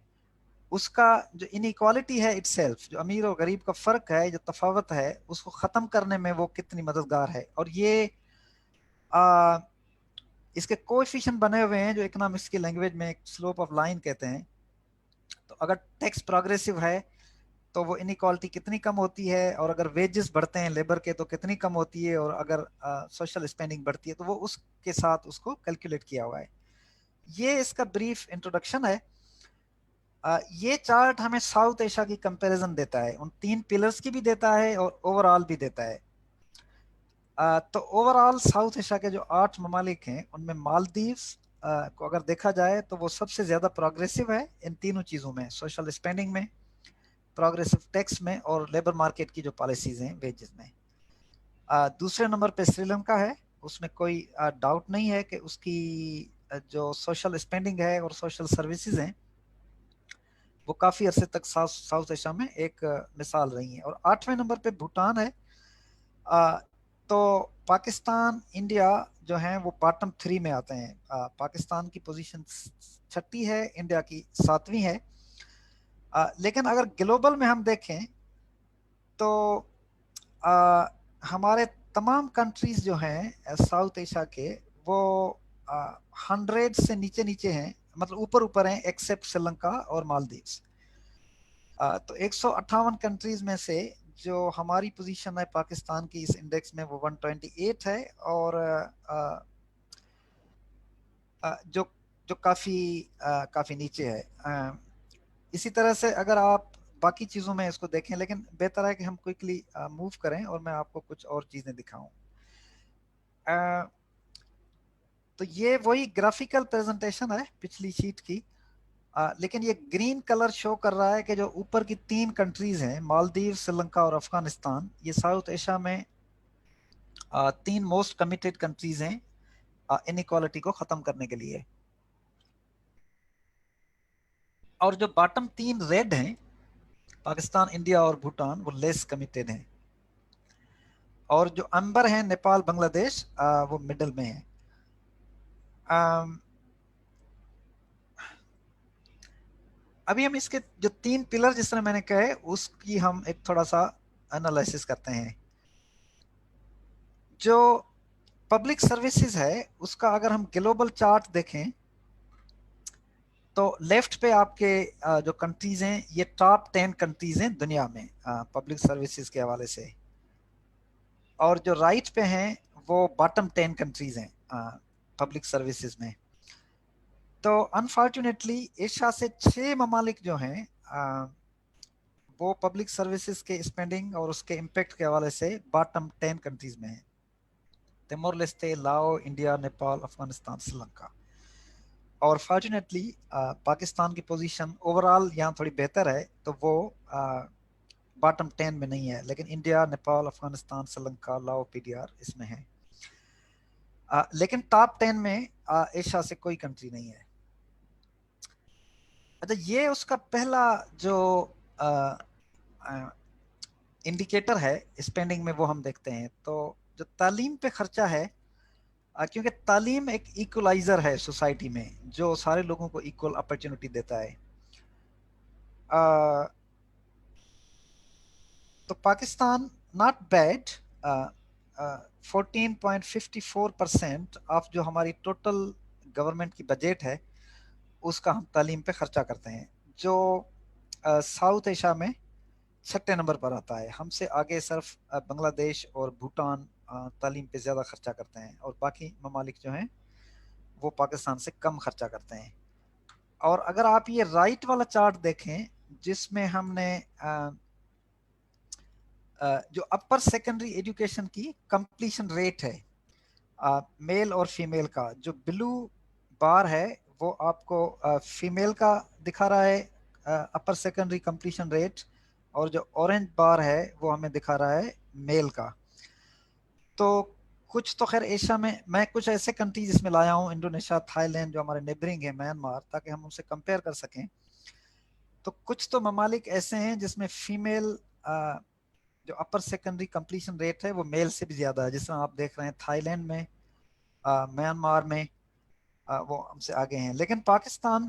اس کا جو انیکوالٹی ہے اٹ سیلف، جو امیر اور غریب کا فرق ہے، جو تفاوت ہے، اس کو ختم کرنے میں وہ کتنی مددگار ہے. اور یہ اس کے کوفیشن بنے ہوئے ہیں جو اکنامکس کی لینگویج میں سلوپ آف لائن کہتے ہیں. تو اگر ٹیکس پروگریسو ہے تو وہ انیکوالٹی کتنی کم ہوتی ہے، اور اگر ویجز بڑھتے ہیں لیبر کے تو کتنی کم ہوتی ہے، اور اگر سوشل اسپینڈنگ بڑھتی ہے تو وہ اس کے ساتھ اس کو کیلکولیٹ کیا ہوا ہے. یہ اس کا بریف انٹروڈکشن ہے. یہ چارٹ ہمیں ساؤتھ ایشیا کی کمپیریزن دیتا ہے، ان 3 پلرز کی بھی دیتا ہے اور اوور آل بھی دیتا ہے. تو اوور آل ساؤتھ ایشیا کے جو 8 ممالک ہیں ان میں مالدیوز کو اگر دیکھا جائے تو وہ سب سے زیادہ پروگریسو ہے ان تینوں چیزوں میں، سوشل اسپینڈنگ میں، پروگریسو ٹیکس میں، اور لیبر مارکیٹ کی جو پالیسیز ہیں ویجز میں. دوسرے نمبر پہ سری لنکا ہے. اس میں کوئی ڈاؤٹ نہیں ہے کہ اس کی جو سوشل اسپینڈنگ ہے اور سوشل سروسز ہیں وہ کافی عرصے تک ساؤتھ ایشیا میں ایک مثال رہی ہیں. اور 8ویں نمبر پہ بھوٹان ہے. تو پاکستان انڈیا جو ہیں وہ باٹم 3 میں آتے ہیں. پاکستان کی پوزیشن 6 ہے، انڈیا کی 7ویں ہے. لیکن اگر گلوبل میں ہم دیکھیں تو ہمارے تمام کنٹریز جو ہیں ساؤتھ ایشیا کے وہ 100 سے نیچے نیچے ہیں، مطلب اوپر اوپر ہیں ایکسیپٹ سری لنکا اور مالدیوز. تو 158 کنٹریز میں سے جو ہماری پوزیشن ہے پاکستان کی اس انڈیکس میں وہ 128 ہے، اور جو جو کافی نیچے ہے. اسی طرح سے اگر آپ باقی چیزوں میں اس کو دیکھیں، لیکن بہتر ہے کہ ہم کوئکلی موو کریں اور میں آپ کو کچھ اور چیزیں دکھاؤں. تو یہ وہی گرافیکل پریزنٹیشن ہے پچھلی شیٹ کی، لیکن یہ گرین کلر شو کر رہا ہے کہ جو اوپر کی 3 کنٹریز ہیں مالدیو، سری لنکا اور افغانستان، یہ ساؤتھ ایشیا میں 3 موسٹ کمیٹڈ کنٹریز ہیں انیکوالٹی کو ختم کرنے کے لیے. اور جو باٹم 3 ریڈ ہیں پاکستان، انڈیا اور بھوٹان، وہ لیس کمیٹڈ ہیں. اور جو امبر ہیں نیپال، بنگلہ دیش، وہ مڈل میں ہیں. ابھی ہم اس کے جو 3 پلر جس طرح میں نے کہے اس کی ہم ایک تھوڑا سا انالائسس کرتے ہیں. جو پبلک سروسز ہے اس کا اگر ہم گلوبل چارٹ دیکھیں تو لیفٹ پہ آپ کے جو کنٹریز ہیں یہ ٹاپ 10 کنٹریز ہیں دنیا میں پبلک سروسز کے حوالے سے، اور جو رائٹ پہ ہیں وہ باٹم 10 کنٹریز ہیں پبلک سروسز میں. تو انفارچونیٹلی ایشیا سے 6 ممالک جو ہیں وہ پبلک سروسز کے اسپینڈنگ اور اس کے امپیکٹ کے حوالے سے باٹم 10 کنٹریز میں ہیں. تیمور لیستے، لاؤ، انڈیا، نیپال، افغانستان، سری لنکا. اور فارچونیٹلی پاکستان کی پوزیشن اوور آل یہاں تھوڑی بہتر ہے، تو وہ باٹم 10 میں نہیں ہے، لیکن انڈیا، نیپال، افغانستان، سری لنکا، لاؤ، پی ڈی آر اس میں ہے. لیکن ٹاپ 10 میں ایشیا سے کوئی کنٹری نہیں ہے. اچھا، یہ اس کا پہلا جو انڈیکیٹر ہے اسپینڈنگ میں وہ ہم دیکھتے ہیں. تو جو تعلیم پہ خرچہ ہے، کیونکہ تعلیم ایک ایکولائزر ہے سوسائٹی میں جو سارے لوگوں کو ایکول اپرچونٹی دیتا ہے. تو پاکستان ناٹ بیڈ، 14.54% آف جو ہماری ٹوٹل گورنمنٹ کی بجٹ ہے اس کا ہم تعلیم پہ خرچہ کرتے ہیں، جو ساؤتھ ایشیا میں 6 نمبر پر آتا ہے. ہم سے آگے صرف بنگلہ دیش اور بھوٹان تعلیم پہ زیادہ خرچہ کرتے ہیں، اور باقی ممالک جو ہیں وہ پاکستان سے کم خرچہ کرتے ہیں. اور اگر آپ یہ رائٹ والا چارٹ دیکھیں جس میں ہم نے جو اپر سیکنڈری ایجوکیشن کی کمپلیشن ریٹ ہے میل اور فیمیل کا، جو بلو بار ہے وہ آپ کو فیمیل کا دکھا رہا ہے اپر سیکنڈری کمپلیشن ریٹ، اور جو اورنج بار ہے وہ ہمیں دکھا رہا ہے میل کا. تو کچھ تو خیر ایشیا میں کچھ ایسے کنٹری جس میں لایا ہوں، انڈونیشیا، تھائی لینڈ جو ہمارے نیبرنگ ہے، میانمار، تاکہ ہم ان سے کمپیئر کر سکیں. تو کچھ تو ممالک ایسے ہیں جس میں فیمیل جو اپر سیکنڈری کمپلیشن ریٹ ہے وہ میل سے بھی زیادہ ہے، جس طرح آپ دیکھ رہے ہیں تھائی لینڈ میں، میانمار میں، وہ ہم سے آگے ہیں. لیکن پاکستان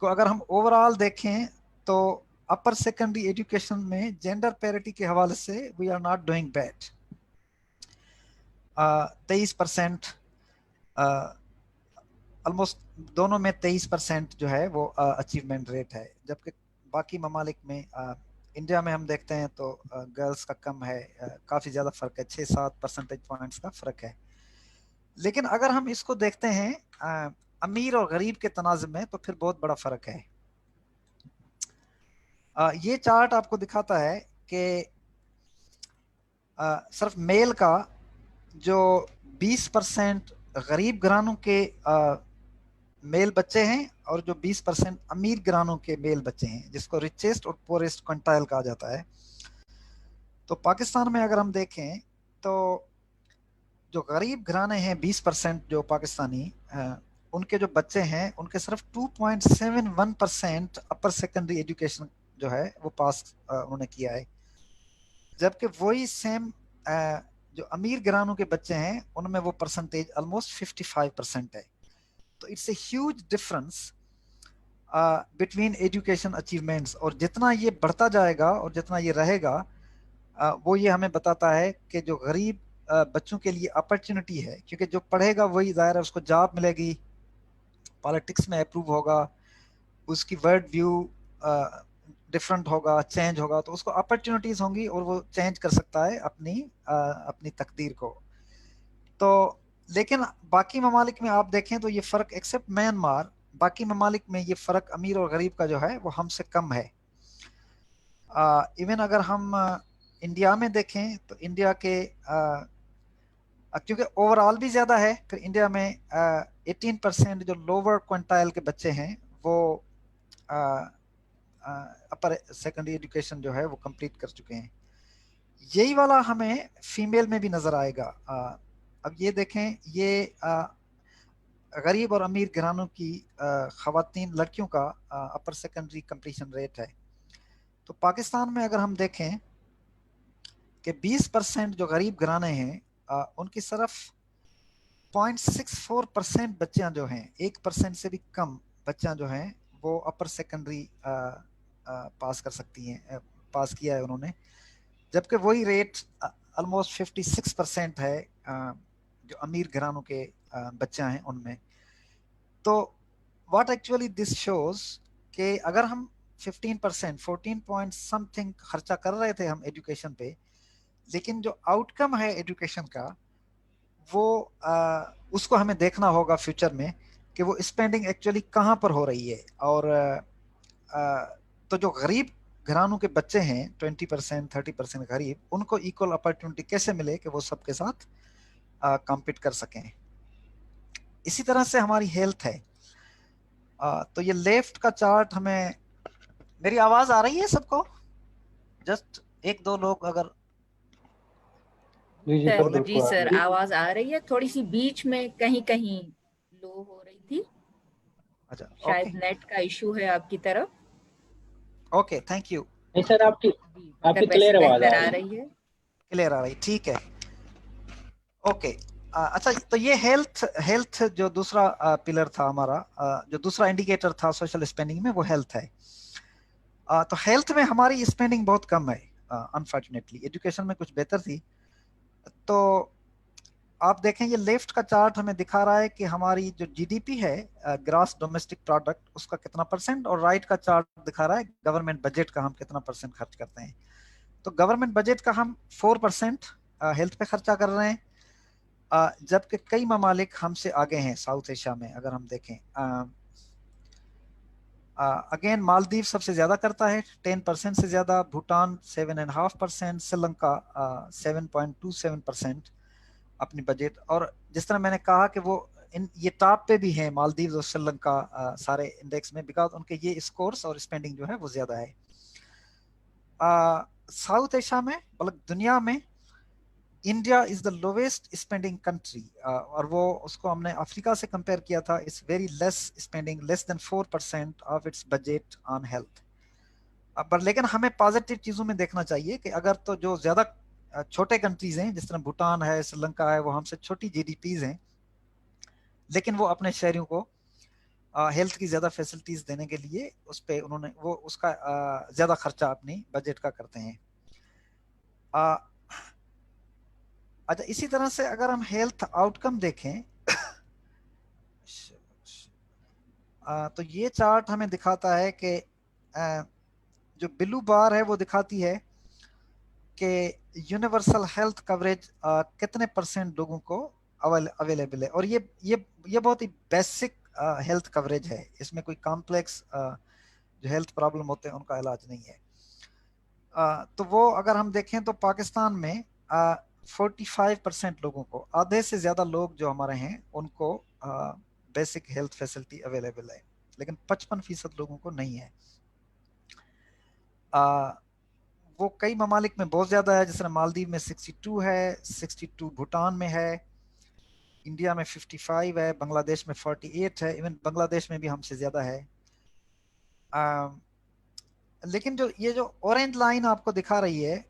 کو اگر ہم اوور آل دیکھیں تو اپر سیکنڈری ایجوکیشن میں جینڈر پیرٹی کے حوالے سے we are not doing bad. 23%، almost دونوں میں 23% جو ہے وہ اچیومنٹ ریٹ ہے، جبکہ باقی ممالک میں انڈیا میں ہم دیکھتے ہیں تو گرلز کا کم ہے، کافی زیادہ فرق ہے، 6-7 پرسنٹیج پوائنٹس کا فرق ہے. لیکن اگر ہم اس کو دیکھتے ہیں امیر اور غریب کے تناظر میں تو پھر بہت بڑا فرق ہے. یہ چارٹ آپ کو دکھاتا ہے کہ صرف میل کا جو 20% غریب گھرانوں کے میل بچے ہیں اور جو 20% امیر گھرانوں کے میل بچے ہیں، جس کو ریچسٹ اور پورسٹ کوئنٹائل کہا جاتا ہے. تو پاکستان میں اگر ہم دیکھیں تو جو غریب گھرانے ہیں 20% جو پاکستانی، ان کے جو بچے ہیں ان کے صرف 2.71% اپر سیکنڈری ایجوکیشن جو ہے وہ پاس انہوں نے کیا ہے، جبکہ وہی سیم جو امیر گھرانوں کے بچے ہیں ان میں وہ پرسنٹیج آلموسٹ 55% ہے. تو it's a huge difference between education achievements, اور جتنا یہ بڑھتا جائے گا اور جتنا یہ رہے گا وہ یہ ہمیں بتاتا ہے کہ جو غریب بچوں کے لیے اپرچونٹی ہے، کیونکہ جو پڑھے گا وہی ظاہر ہے اس کو جاب ملے گی، پالیٹکس میں اپروو ہوگا، اس کی ورڈ ویو ڈفرنٹ ہوگا، چینج ہوگا، تو اس کو اپرچونٹیز ہوں گی اور وہ چینج کر سکتا ہے اپنی تقدیر کو. تو لیکن باقی ممالک میں آپ دیکھیں تو یہ فرق ایکسپٹ میانمار، باقی ممالک میں یہ فرق امیر اور غریب کا جو ہے وہ ہم سے کم ہے. ایون اگر ہم انڈیا میں دیکھیں تو انڈیا کے کیونکہ اوور آل بھی زیادہ ہے، پھر انڈیا میں 18% جو لوور کوئنٹائل کے بچے ہیں وہ اپر سیکنڈری ایجوکیشن جو ہے وہ کمپلیٹ کر چکے ہیں. یہی والا ہمیں فیمیل میں بھی نظر آئے گا. اب یہ دیکھیں، یہ غریب اور امیر گھرانوں کی خواتین لڑکیوں کا اپر سیکنڈری کمپلیشن ریٹ ہے. تو پاکستان میں اگر ہم دیکھیں کہ 20% جو غریب گھرانے ہیں ان کی صرف 0.64% بچیاں جو ہیں، 1% سے بھی کم بچیاں جو ہیں وہ اپر سیکنڈری پاس کر سکتی ہیں، پاس کیا ہے انہوں نے، جبکہ وہی ریٹ آلموسٹ 56% ہے جو امیر گھرانوں کے بچیاں ہیں ان میں. تو واٹ ایکچولی دس شوز کہ اگر ہم 15% 14 پوائنٹ سم تھنگ خرچہ کر رہے تھے ہم ایجوکیشن پہ، لیکن جو آؤٹ کم ہے ایجوکیشن کا وہ اس کو ہمیں دیکھنا ہوگا فیوچر میں کہ وہ اسپینڈنگ ایکچولی کہاں پر ہو رہی ہے. اور تو جو غریب گھرانوں کے بچے ہیں 20% 30% غریب، ان کو ایکول اپرچونٹی کیسے ملے کہ وہ سب کے ساتھ کمپیٹ کر سکیں. اسی طرح سے ہماری ہیلتھ ہے. تو یہ لیفٹ کا چارٹ ہمیں، میری آواز آ رہی ہے سب کو؟ جسٹ 1-2 لوگ اگر جی سر آواز آ رہی ہے، تھوڑی سی بیچ میں کہیں کہیں لو ہو رہی تھی، اچھا شاید نیٹ کا ایشو ہے آپ کی طرف. Okay thank you. نہیں سر آپ کی ویسے کلیئر آواز بہتر آ آ رہی ہے. رہی ہے. کلیئر آ رہی، ٹھیک ہے. اوکے اچھا، تو یہ ہیلتھ جو دوسرا پلر تھا ہمارا، جو دوسرا انڈیکیٹر تھا سوشل اسپینڈنگ میں، وہ ہیلتھ ہے. تو ہیلتھ میں ہماری اسپینڈنگ بہت کم ہے انفارچونیٹلی. ایجوکیشن میں کچھ بہتر تھی. تو آپ دیکھیں یہ لیفٹ کا چارٹ ہمیں دکھا رہا ہے کہ ہماری جو جی ڈی پی ہے، گراس ڈومیسٹک پروڈکٹ، اس کا کتنا پرسنٹ، اور رائٹ کا چارٹ دکھا رہا ہے گورنمنٹ بجٹ کا ہم کتنا پرسنٹ خرچ کرتے ہیں. تو گورنمنٹ بجٹ کا ہم 4% ہیلتھ پہ خرچہ کر رہے ہیں، جبکہ کئی ممالک ہم سے آگے ہیں ساؤتھ ایشیا میں. اگر ہم دیکھیں اگین مالدیو سب سے زیادہ کرتا ہے 10% سے زیادہ، بھوٹان 7.5%، سری لنکا 7.27% اپنی بجٹ. اور جس طرح میں نے کہا کہ وہ یہ ٹاپ پہ بھی ہیں مالدیوز اور سری لنکا سارے انڈیکس میں، بیکاز ان کے یہ اسکورس اور اسپینڈنگ جو ہے وہ زیادہ ہے. ساؤتھ ایشیا میں بلکہ دنیا میں India is the lowest spending country, और वो उसको हमने अफ्रीका से कंपेयर किया था. It's very less spending, less than 4% of its budget on health. पर लेकिन हमें पॉजिटिव चीजों में देखना चाहिए कि अगर तो जो ज्यादा छोटे कंट्रीज हैं जिस तरह भूटान है, श्रीलंका है, वो हमसे छोटी जीडीपीज हैं, लेकिन वो अपने शहरियों को हेल्थ की ज्यादा फैसिलिटीज देने के लिए उस पे उन्होंने वो उसका ज्यादा खर्चा अपनी बजट का करते हैं. अच्छा, इसी तरह से अगर हम हेल्थ आउटकम देखें तो ये चार्ट हमें दिखाता है कि जो ब्लू बार है वो दिखाती है कि यूनिवर्सल हेल्थ कवरेज कितने परसेंट लोगों को अवेलेबल है. और ये बहुत ही बेसिक हेल्थ कवरेज है. इसमें कोई कॉम्प्लेक्स जो हेल्थ प्रॉब्लम होते हैं उनका इलाज नहीं है. तो वो अगर हम देखें तो पाकिस्तान में 45% लोगों को, आधे से ज्यादा लोग जो हमारे हैं उनको बेसिक हेल्थ फैसिलिटी अवेलेबल है, लेकिन 55% लोगों को नहीं है. वो कई ममालिक में बहुत ज्यादा है, जैसे मालदीव में 62 है, 62 भूटान में है, इंडिया में 55 है, बांग्लादेश में 48 है, इवन बांग्लादेश में भी हमसे ज्यादा है. लेकिन जो ये जो ऑरेंज लाइन आपको दिखा रही है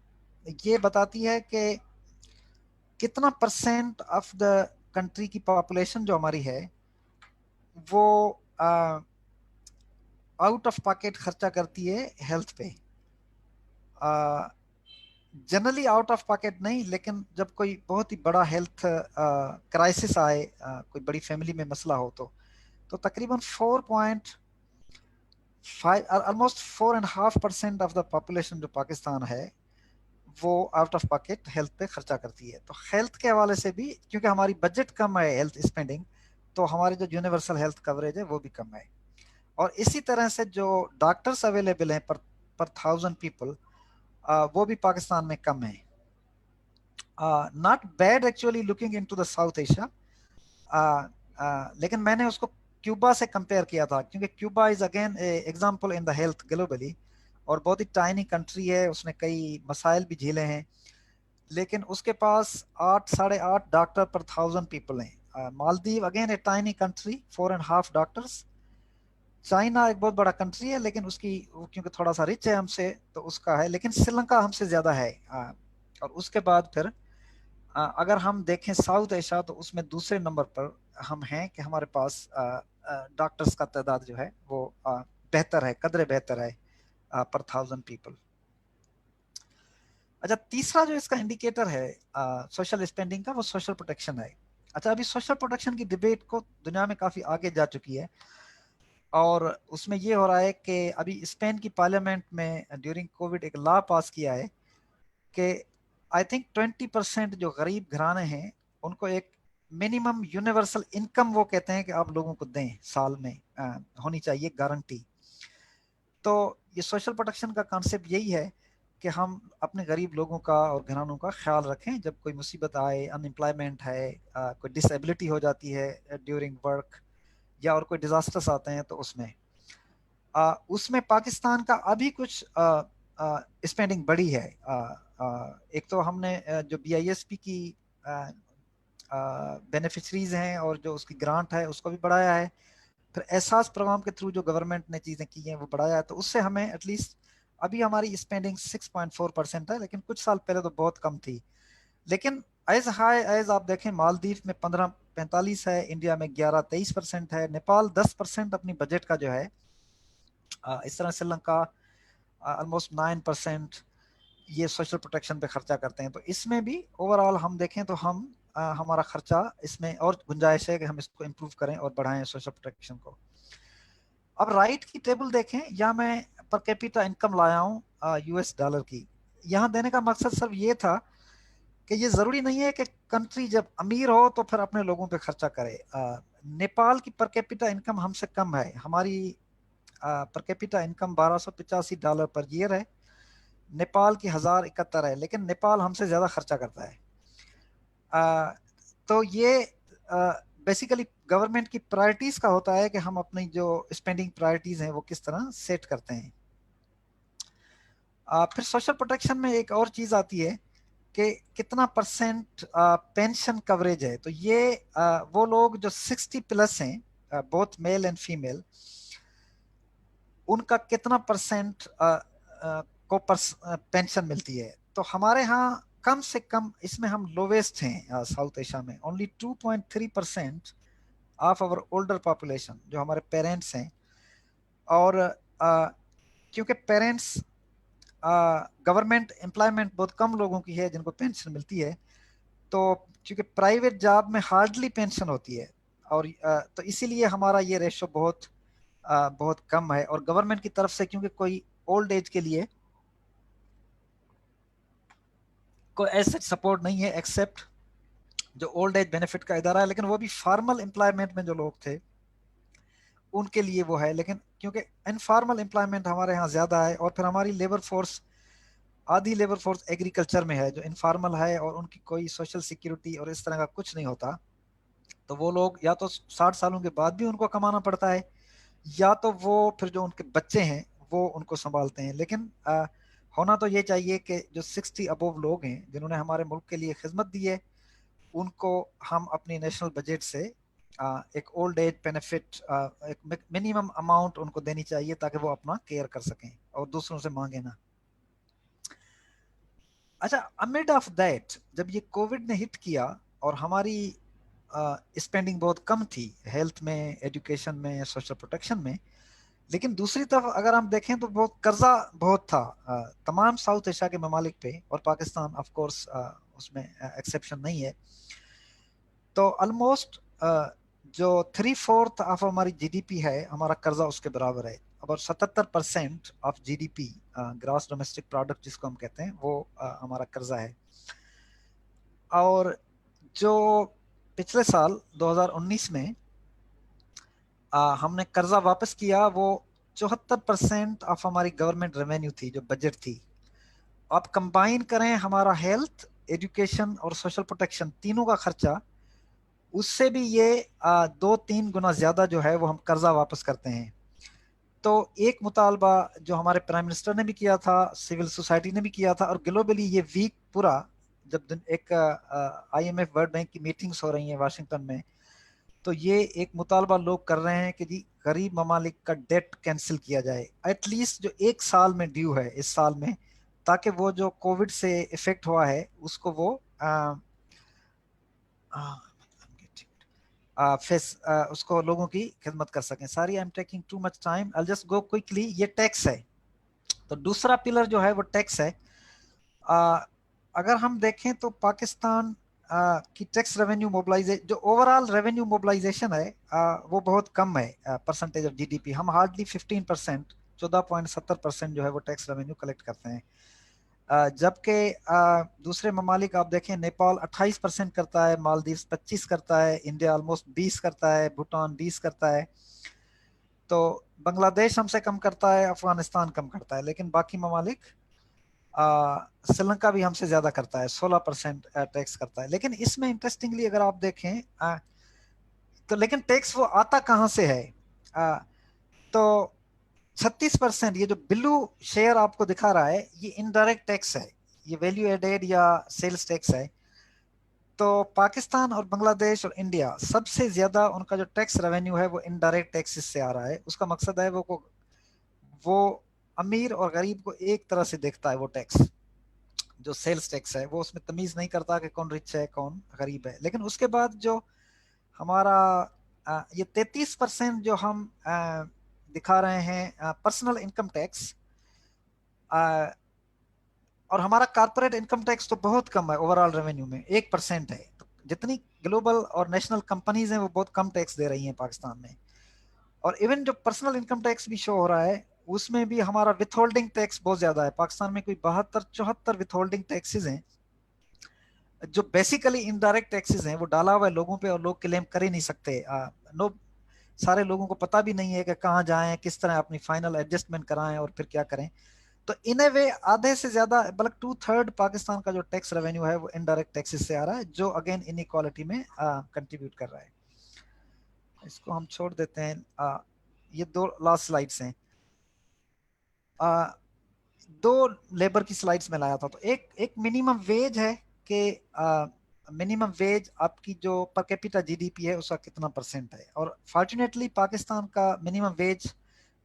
ये बताती है कि कितना परसेंट ऑफ द कंट्री की पॉपुलेशन जो हमारी है वो आउट ऑफ पॉकेट खर्चा करती है हेल्थ पे. जनरली आउट ऑफ पॉकेट नहीं, लेकिन जब कोई बहुत ही बड़ा हेल्थ क्राइसिस आए, कोई बड़ी फैमिली में मसला हो तो तकरीबन 4.5 ऑलमोस्ट 4.5% ऑफ द पॉपुलेशन जो पाकिस्तान है वो आउट ऑफ पॉकेट हेल्थ पे खर्चा करती है. तो हेल्थ के हवाले से भी, क्योंकि हमारी बजट कम है हेल्थ स्पेंडिंग, तो हमारी जो यूनिवर्सल हेल्थ कवरेज है वो भी कम है. और इसी तरह से जो डॉक्टर्स अवेलेबल हैं पर 1000 पीपल, वो भी पाकिस्तान में कम है. Not bad actually looking into the south Asia, लेकिन मैंने उसको क्यूबा से कंपेयर किया था, क्योंकि Cuba is again example in the health globally, और बहुत ही टाइनी कंट्री है, उसने कई मसाइल भी झेले हैं, लेकिन उसके पास 8-8.5 डॉक्टर पर 1000 पीपल हैं. Maldives again a tiny country, 4.5 doctors. China एक बहुत बड़ा कंट्री है, लेकिन उसकी क्योंकि थोड़ा सा रिच है हमसे तो उसका है, लेकिन श्रीलंका हमसे ज्यादा है. और उसके बाद फिर अगर हम देखें साउथ एशिया, तो उसमें दूसरे नंबर पर हम हैं कि हमारे पास डॉक्टर्स का तादाद जो है वो बेहतर है, कदरे बेहतर है पर 1000 पीपल. अच्छा, तीसरा जो इसका इंडिकेटर है सोशल स्पेंडिंग का, वो सोशल प्रोटेक्शन है. अच्छा, अभी सोशल प्रोटेक्शन की डिबेट को दुनिया में काफी आगे जा चुकी है, और उसमें ये हो रहा है कि अभी स्पेन की पार्लियामेंट में ड्यूरिंग कोविड एक लॉ पास किया है कि आई थिंक 20% जो गरीब घराने हैं उनको एक मिनिमम यूनिवर्सल इनकम वो कहते हैं कि आप लोगों को दें, साल में होनी चाहिए गारंटी. तो ये सोशल प्रोटेक्शन का कॉन्सेप्ट यही है कि हम अपने गरीब लोगों का और घरानों का ख्याल रखें. जब कोई मुसीबत आए, अनएम्प्लॉयमेंट है, कोई डिसेबिलिटी हो जाती है ड्यूरिंग वर्क, या और कोई डिजास्टर्स आते हैं, तो उसमें पाकिस्तान का अभी कुछ स्पेंडिंग बढ़ी है. एक तो हमने जो BISP की बेनिफिशरीज हैं और जो उसकी ग्रांट है उसको भी बढ़ाया है. फिर एहसास प्रोग्राम के थ्रू जो गवर्नमेंट ने चीजें की हैं वो बढ़ाया है, तो उससे हमें एटलीस्ट अभी हमारी स्पेंडिंग 6.4% है, लेकिन कुछ साल पहले तो बहुत कम थी. लेकिन एज हाई एज आप देखें, मालदीव में 15-45 है, इंडिया में 11-23% है, नेपाल 10% अपनी बजट का जो है, इस तरह श्रीलंका ऑलमोस्ट 9% ये सोशल प्रोटेक्शन पे खर्चा करते हैं. तो इसमें भी ओवरऑल हम देखें तो हमारा खर्चा इसमें और गुंजाइश है कि हम इसको इम्प्रूव करें और बढ़ाएं सोशल प्रोटेक्शन को. अब राइट की टेबल देखें, यहाँ मैं पर कैपिटा इनकम लाया हूँ US डॉलर की. यहाँ देने का मकसद सिर्फ ये था कि ये जरूरी नहीं है कि कंट्री जब अमीर हो तो फिर अपने लोगों पे खर्चा करे. नेपाल की पर कैपिटा इनकम हमसे कम है, हमारी per capita income $1285 per year है, नेपाल की 1071 है, लेकिन नेपाल हमसे ज्यादा खर्चा करता है. तो ये बेसिकली गवर्नमेंट की प्रायोरिटीज का होता है कि हम अपनी जो स्पेंडिंग प्रायोरिटीज हैं वो किस तरह सेट करते हैं. फिर सोशल प्रोटेक्शन में एक और चीज आती है کہ کتنا پرسنٹ پینشن کوریج ہے. تو یہ وہ لوگ جو 60 پلس ہیں بوتھ میل اینڈ فیمیل, ان کا کتنا پرسنٹ کو پینشن ملتی ہے. تو ہمارے ہاں کم سے کم اس میں ہم لوویسٹ ہیں ساؤتھ ایشیا میں. Only 2.3% of over older population جو ہمارے پیرنٹس ہیں. اور کیونکہ پیرنٹس گورنمنٹ امپلائمنٹ بہت کم لوگوں کی ہے جن کو پینشن ملتی ہے, تو چونکہ پرائیویٹ جاب میں ہارڈلی پینشن ہوتی ہے, اور تو اسی لیے ہمارا یہ ریشو بہت کم ہے. اور گورنمنٹ کی طرف سے کیونکہ کوئی اولڈ ایج کے لیے کوئی ایسا سپورٹ نہیں ہے ایکسیپٹ جو اولڈ ایج بینیفٹ کا ادارہ ہے, لیکن وہ بھی فارمل امپلائمنٹ میں جو لوگ تھے ان کے لیے وہ ہے. لیکن کیونکہ انفارمل امپلائمنٹ ہمارے ہاں زیادہ ہے, اور پھر ہماری لیبر فورس آدھی لیبر فورس ایگریکلچر میں ہے جو انفارمل ہے, اور ان کی کوئی سوشل سیکیورٹی اور اس طرح کا کچھ نہیں ہوتا. تو وہ لوگ یا تو 60 سالوں کے بعد بھی ان کو کمانا پڑتا ہے, یا تو وہ پھر جو ان کے بچے ہیں وہ ان کو سنبھالتے ہیں. لیکن ہونا تو یہ چاہیے کہ جو 60 ابوو لوگ ہیں جنہوں نے ہمارے ملک کے لیے خدمت دی ہے, ان کو ہم اپنی نیشنل بجٹ سے ایک اولڈ ایج بینیفٹ, ایک منیمم اماؤنٹ ان کو دینی چاہیے تاکہ وہ اپنا کیئر کر سکیں اور دوسروں سے مانگیں نہ. اچھا, امڈ آف دیٹ جب یہ کووڈ نے ہٹ کیا اور ہماری اسپینڈنگ بہت کم تھی ہیلتھ میں, ایجوکیشن میں, سوشل پروٹیکشن میں, لیکن دوسری طرف اگر ہم دیکھیں تو بہت قرضہ بہت تھا تمام ساؤتھ ایشیا کے ممالک پہ, اور پاکستان آف کورس اس میں ایکسیپشن نہیں ہے. تو آلموسٹ جو 3/4 آف ہماری جی ڈی پی ہے ہمارا قرضہ اس کے برابر ہے. اور 77% of G D P gross domestic product جس کو ہم کہتے ہیں وہ ہمارا قرضہ ہے. اور جو پچھلے سال 2019 میں ہم نے قرضہ واپس کیا, وہ 74% آف ہماری گورنمنٹ ریونیو تھی جو بجٹ تھی. آپ کمبائن کریں ہمارا ہیلتھ, ایجوکیشن اور سوشل پروٹیکشن تینوں کا خرچہ, اس سے بھی یہ 2-3 گنا زیادہ جو ہے وہ ہم قرضہ واپس کرتے ہیں. تو ایک مطالبہ جو ہمارے پرائم منسٹر نے بھی کیا تھا, سول سوسائٹی نے بھی کیا تھا, اور گلوبلی یہ ویک پورا جب ایک I M F world bank کی میٹنگز ہو رہی ہیں واشنگٹن میں, تو یہ ایک مطالبہ لوگ کر رہے ہیں کہ جی غریب ممالک کا ڈیٹ کینسل کیا جائے ایٹ لیسٹ جو 1 سال میں ڈیو ہے اس سال میں, تاکہ وہ جو کووڈ سے افیکٹ ہوا ہے اس کو وہ اس کو لوگوں کی خدمت کر سکیں. ساری I am taking too much time, I'll just go quickly. یہ ٹیکس ہے. تو دوسرا پلر جو ہے وہ ٹیکس ہے. اگر ہم دیکھیں تو پاکستان کی ٹیکس ریونیو موبلائزیشن جو اوور آل ریونیو موبلائزیشن ہے وہ بہت کم ہے percentage of G D P. ہم ہارڈلی 15%, 14.70% جو ہے وہ ٹیکس ریونیو کلیکٹ کرتے ہیں, جبکہ دوسرے ممالک آپ دیکھیں نیپال 28% کرتا ہے, مالدیوز 25% کرتا ہے, انڈیا آلموسٹ 20% کرتا ہے, بھوٹان 20% کرتا ہے, تو بنگلہ دیش ہم سے کم کرتا ہے, افغانستان کم کرتا ہے, لیکن باقی ممالک سری لنکا بھی ہم سے زیادہ کرتا ہے, 16% ٹیکس کرتا ہے. لیکن اس میں انٹرسٹنگلی اگر آپ دیکھیں تو لیکن ٹیکس وہ آتا کہاں سے ہے, تو 36% یہ جو بلو شیئر آپ کو دکھا رہا ہے یہ انڈائریکٹ ٹیکس ہے, یہ ویلیو ایڈیڈ یا سیلز ٹیکس ہے. تو پاکستان اور بنگلہ دیش اور انڈیا سب سے زیادہ ان کا جو ٹیکس ریونیو ہے وہ انڈائریکٹ ٹیکسز سے آ رہا ہے. اس کا مقصد ہے وہ امیر اور غریب کو ایک طرح سے دیکھتا ہے. وہ ٹیکس جو سیلز ٹیکس ہے وہ اس میں تمیز نہیں کرتا کہ کون رچ ہے کون غریب ہے. لیکن اس کے بعد جو ہمارا یہ 33% جو ہم دکھا رہے ہیں پرسنل انکم ٹیکس, اور ہمارا کارپوریٹ انکم ٹیکس تو بہت کم ہے اوور آل ریونیو میں 1% ہے. جتنی گلوبل اور نیشنل کمپنیز ہیں وہ بہت کم ٹیکس دے رہی ہیں پاکستان میں. اور ایون جو پرسنل انکم ٹیکس بھی شو ہو رہا ہے اس میں بھی ہمارا وتھ ہولڈنگ ٹیکس بہت زیادہ ہے. پاکستان میں کوئی 72-74 وتھ ہولڈنگ ٹیکسز ہیں جو بیسیکلی انڈائریکٹ ٹیکسز ہیں, وہ ڈالا ہوا ہے لوگوں پہ اور لوگ کلیم کر ہی نہیں سکتے. سارے لوگوں کو پتہ بھی نہیں ہے کہ کہاں جائیں, کس طرح اپنی فائنل ایڈجسٹمنٹ کرائیں اور پھر کیا کریں. تو ان اے وے آدھے سے زیادہ بلکہ 2/3 پاکستان کا جو ٹیکس ریونیو ہے وہ انڈائریکٹ ٹیکسز سے آ رہا ہے, جو اگین انیکوالٹی میں کنٹریبیوٹ کر رہا ہے. اس کو ہم چھوڑ دیتے ہیں. یہ 2 لاسٹ سلائیڈز ہیں. दो लेबर की स्लाइड्स में लाया था। तो एक मिनिमम वेज है कि मिनिमम वेज आपकी जो पर कैपिटा जीडीपी है उसका कितना परसेंट है, और फॉर्चुनेटली पाकिस्तान का मिनिमम वेज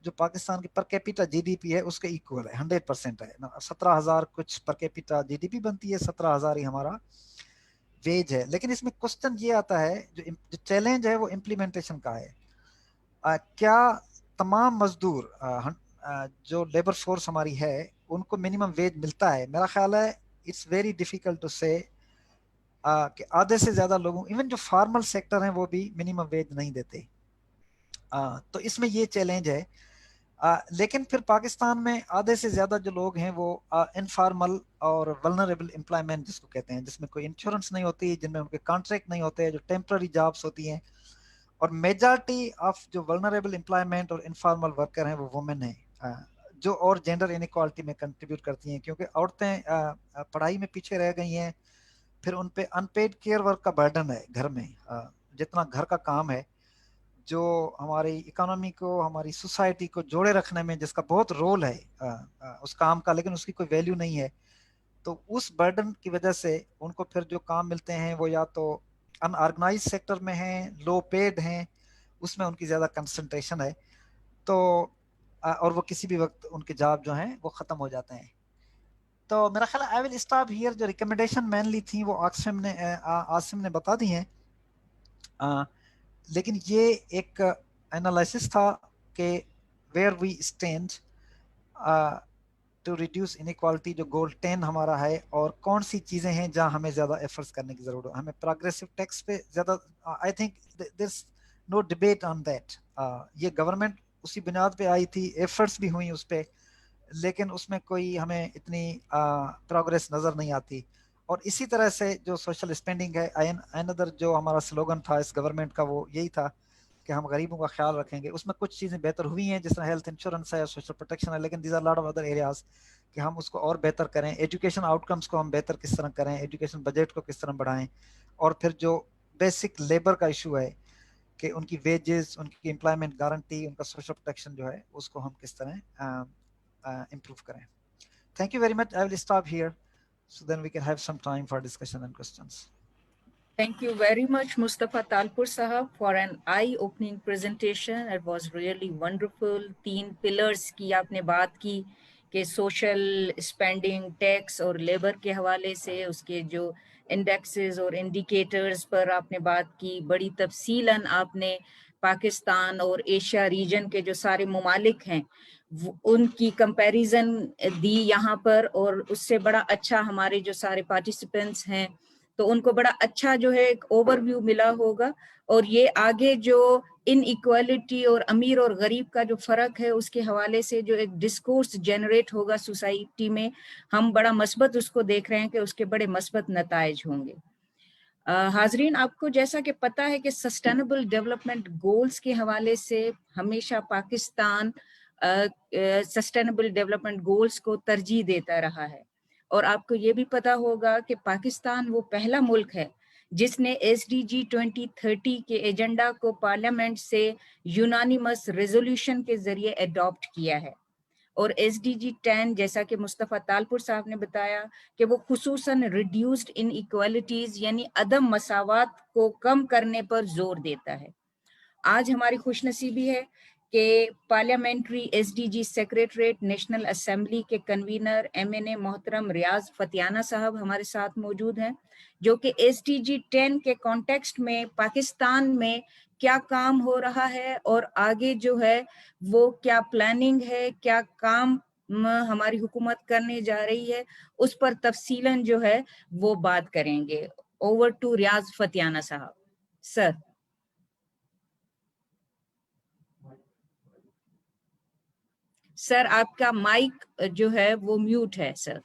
जो पाकिस्तान की पर कैपिटा जीडीपी है उसके इक्वल है, 100% है। 17,000 कुछ पर कैपिटा जीडीपी बनती है, 17,000 ही हमारा वेज है। लेकिन इसमें क्वेश्चन ये आता है, जो चैलेंज है वो इम्प्लीमेंटेशन का है। क्या तमाम मजदूर जो लेबर फोर्स हमारी है उनको मिनिमम वेज मिलता है? मेरा ख्याल है इट्स वेरी डिफिकल्ट टू से कि आधे से ज्यादा लोगों, इवन जो फॉर्मल सेक्टर हैं वो भी मिनिमम वेज नहीं देते। तो इसमें ये चैलेंज है। लेकिन फिर पाकिस्तान में आधे से ज्यादा जो लोग हैं वो इनफॉर्मल और वल्नरेबल एम्प्लॉयमेंट जिसको कहते हैं, जिसमें कोई इंश्योरेंस नहीं होती, जिनमें उनके कॉन्ट्रैक्ट नहीं होते, जो टेम्पररी जॉब्स होती हैं। और मेजॉरिटी ऑफ जो वल्नरेबल एम्प्लॉयमेंट और इनफॉर्मल वर्कर हैं वो वुमेन हैं, जो और जेंडर इनइक्वालिटी में कंट्रीब्यूट करती हैं, क्योंकि औरतें पढ़ाई में पीछे रह गई हैं। फिर उन पे अनपेड केयर वर्क का बर्डन है घर में, जितना घर का काम है जो हमारी इकोनॉमी को, हमारी सोसाइटी को जोड़े रखने में जिसका बहुत रोल है उस काम का, लेकिन उसकी कोई वैल्यू नहीं है। तो उस बर्डन की वजह से उनको फिर जो काम मिलते हैं वो या तो अनऑर्गेनाइज सेक्टर में हैं, लो पेड हैं, उसमें उनकी ज़्यादा कंसंट्रेशन है। तो और वो किसी भी वक्त उनके जॉब जो हैं वो ख़त्म हो जाते हैं। तो मेरा ख्याल आई विल स्टॉप हियर। जो रिकमेंडेशन मेनली थी वो आसिम ने बता दी हैं, लेकिन ये एक एनालिसिस था कि where we stand to reduce inequality, जो गोल 10 हमारा है, और कौन सी चीज़ें हैं जहां हमें ज़्यादा एफर्ट्स करने की ज़रूरत है। हमें प्रोग्रेसिव टैक्स पे ज़्यादा, I think there is no debate on that. ये गवर्नमेंट उसी बुनियाद पे आई थी, एफर्ट्स भी हुई उस पर, लेकिन उसमें कोई हमें इतनी प्रोग्रेस नज़र नहीं आती। और इसी तरह से जो सोशल स्पेंडिंग है, अनदर जो हमारा स्लोगन था इस गवर्नमेंट का वो यही था कि हम गरीबों का ख्याल रखेंगे। उसमें कुछ चीज़ें बेहतर हुई हैं, जिस तरह हेल्थ इंश्योरेंस है, सोशल प्रोटेक्शन है, लेकिन these are lot of other areas कि हम उसको और बेहतर करें। एजुकेशन आउटकम्स को हम बेहतर किस तरह करें, एजुकेशन बजट को किस तरह बढ़ाएं, और फिर जो बेसिक लेबर का इशू है कि उनकी वेजेस, उनकी एम्प्लॉयमेंट गारंटी, उनका सोशल प्रोटेक्शन जो है उसको हम किस तरह improve करें। Thank you very much. I will stop here so then we can have some time for discussion and questions. Thank you very much, Mustafa Talpur Sahab, for an eye-opening presentation. It was really wonderful. 3 pillars की आपने बात की कि social spending, tax और labor के हवाले से उसके जो indexes और indicators पर आपने बात की। बड़ी तफसीलन आपने पाकिस्तान और एशिया रीजन के जो सारे मुमालिक हैं उनकी कंपैरिजन दी यहाँ पर, और उससे बड़ा अच्छा हमारे जो सारे पार्टिसिपेंट्स हैं तो उनको बड़ा अच्छा जो है एक ओवरव्यू मिला होगा। और ये आगे जो इनइक्वालिटी और अमीर और गरीब का जो फर्क है उसके हवाले से जो एक डिस्कोर्स जनरेट होगा सोसाइटी में, हम बड़ा मस्बत उसको देख रहे हैं कि उसके बड़े मस्बत नताइज होंगे। हाजरीन, आपको जैसा कि पता है कि सस्टेनेबल डेवलपमेंट गोल्स के हवाले से हमेशा पाकिस्तान सस्टेनेबल डेवलपमेंट गोल्स को तरजीह देता रहा है। और आपको ये भी पता होगा कि पाकिस्तान वो पहला मुल्क है जिसने SDG 2030 के एजेंडा को पार्लियामेंट से यूनानिमस रेजोल्यूशन के जरिए अडॉप्ट किया है। और SDG 10 जैसा कि मुस्तफ़ा तालपुर साहब ने बताया कि वो खुसूसन रिड्यूस्ड इनइक्वालिटीज यानी अदम मसावात को कम करने पर जोर देता है। आज हमारी खुशनसीबी है कि parliamentary SDG secretariat national assembly के कन्वीनर MNA मोहतरम रियाज फतियाना साहब हमारे साथ मौजूद हैं, जो कि SDG 10 के कॉन्टेक्स्ट में पाकिस्तान में क्या काम हो रहा है और आगे जो है वो क्या प्लानिंग है, क्या काम हमारी हुकूमत करने जा रही है, उस पर तफसीलन जो है वो बात करेंगे। ओवर टू रियाज फतियाना साहब। सर। सर आपका माइक जो है वो म्यूट है sir,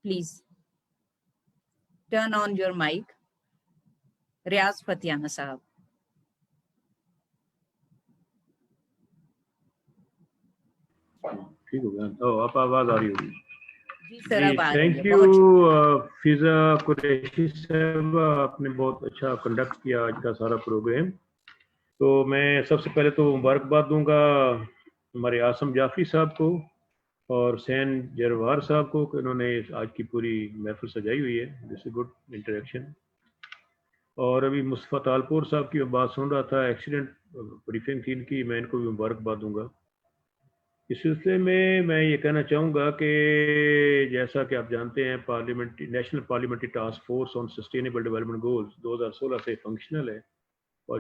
please turn on your mic. Riaz Fatyana साहब। ठीक हो गया तो आप आवाज आ रही होगी। जी सर अब आ रही है। थैंक यू फिजा कुरैशी साहब, आपने बहुत अच्छा कंडक्ट किया आज का सारा प्रोग्राम। तो मैं सबसे पहले तो मुबारकबाद दूंगा हमारे आसम जाफी साहब को اور حسین جروار صاحب کو کہ انہوں نے آج کی پوری محفل سجائی ہوئی ہے. دس اے گڈ انٹریکشن. اور ابھی مصطفیٰ تالپور صاحب کی بات سن رہا تھا, ایکسیڈنٹ بریفنگ تھی ان کی, میں ان کو بھی مبارکباد دوں گا. اس سلسلے میں یہ کہنا چاہوں گا کہ جیسا کہ آپ جانتے ہیں national parliamentary task force on sustainable development goals 2016 سے فنکشنل ہے, اور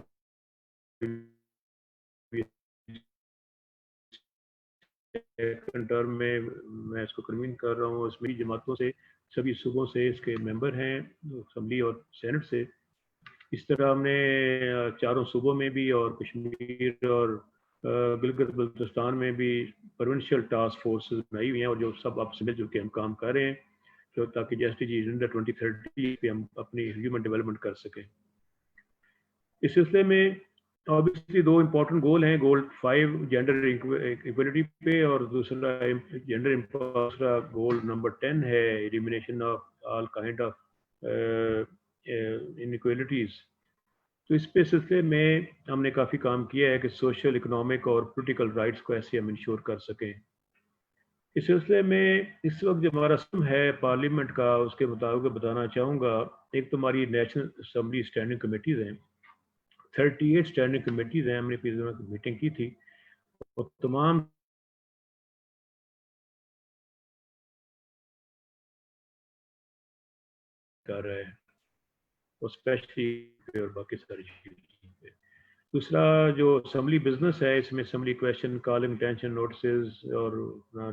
ٹرم میں اس کو کنوین کر رہا ہوں. اس میری جماعتوں سے سبھی صوبوں سے اس کے ممبر ہیں, اسمبلی اور سینٹ سے. اس طرح ہم نے چاروں صوبوں میں بھی اور کشمیر اور گلگت بلتستان میں بھی پروونشل ٹاسک فورسز بنائی ہوئی ہیں, اور جو سب آپ سے مل جل کے ہم کام کر رہے ہیں, جو تاکہ جی ایس ٹی جی ایجنڈا 2030 پہ ہم اپنی ہیومن ڈیولپمنٹ کر سکیں. اس سلسلے میں obviously 2 امپورٹنٹ گول ہیں. گول 5 جینڈر ایکویلٹی پہ, اور دوسرا جینڈر دوسرا گول نمبر 10 ہے elimination of all kind of inequalities. تو اس پہ سلسلے میں ہم نے کافی کام کیا ہے کہ سوشل, اکنامک اور پولیٹیکل رائٹس کو ایسے ہم انشور کر سکیں. اس سلسلے میں اس وقت جو ہمارا سسٹم ہے پارلیمنٹ کا, اس کے مطابق بتانا چاہوں گا. ایک تو ہماری نیشنل اسمبلی اسٹینڈنگ کمیٹیز ہیں, 38 اسٹینڈنگ کمیٹیز ہیں. ہم نے میٹنگ کی تھی, اور تمام کر رہے ہیں, اور اسپیشلی اور باقی ساری چیزیں. دوسرا جو اسمبلی بزنس ہے, اس میں assembly question calling, tension notices اور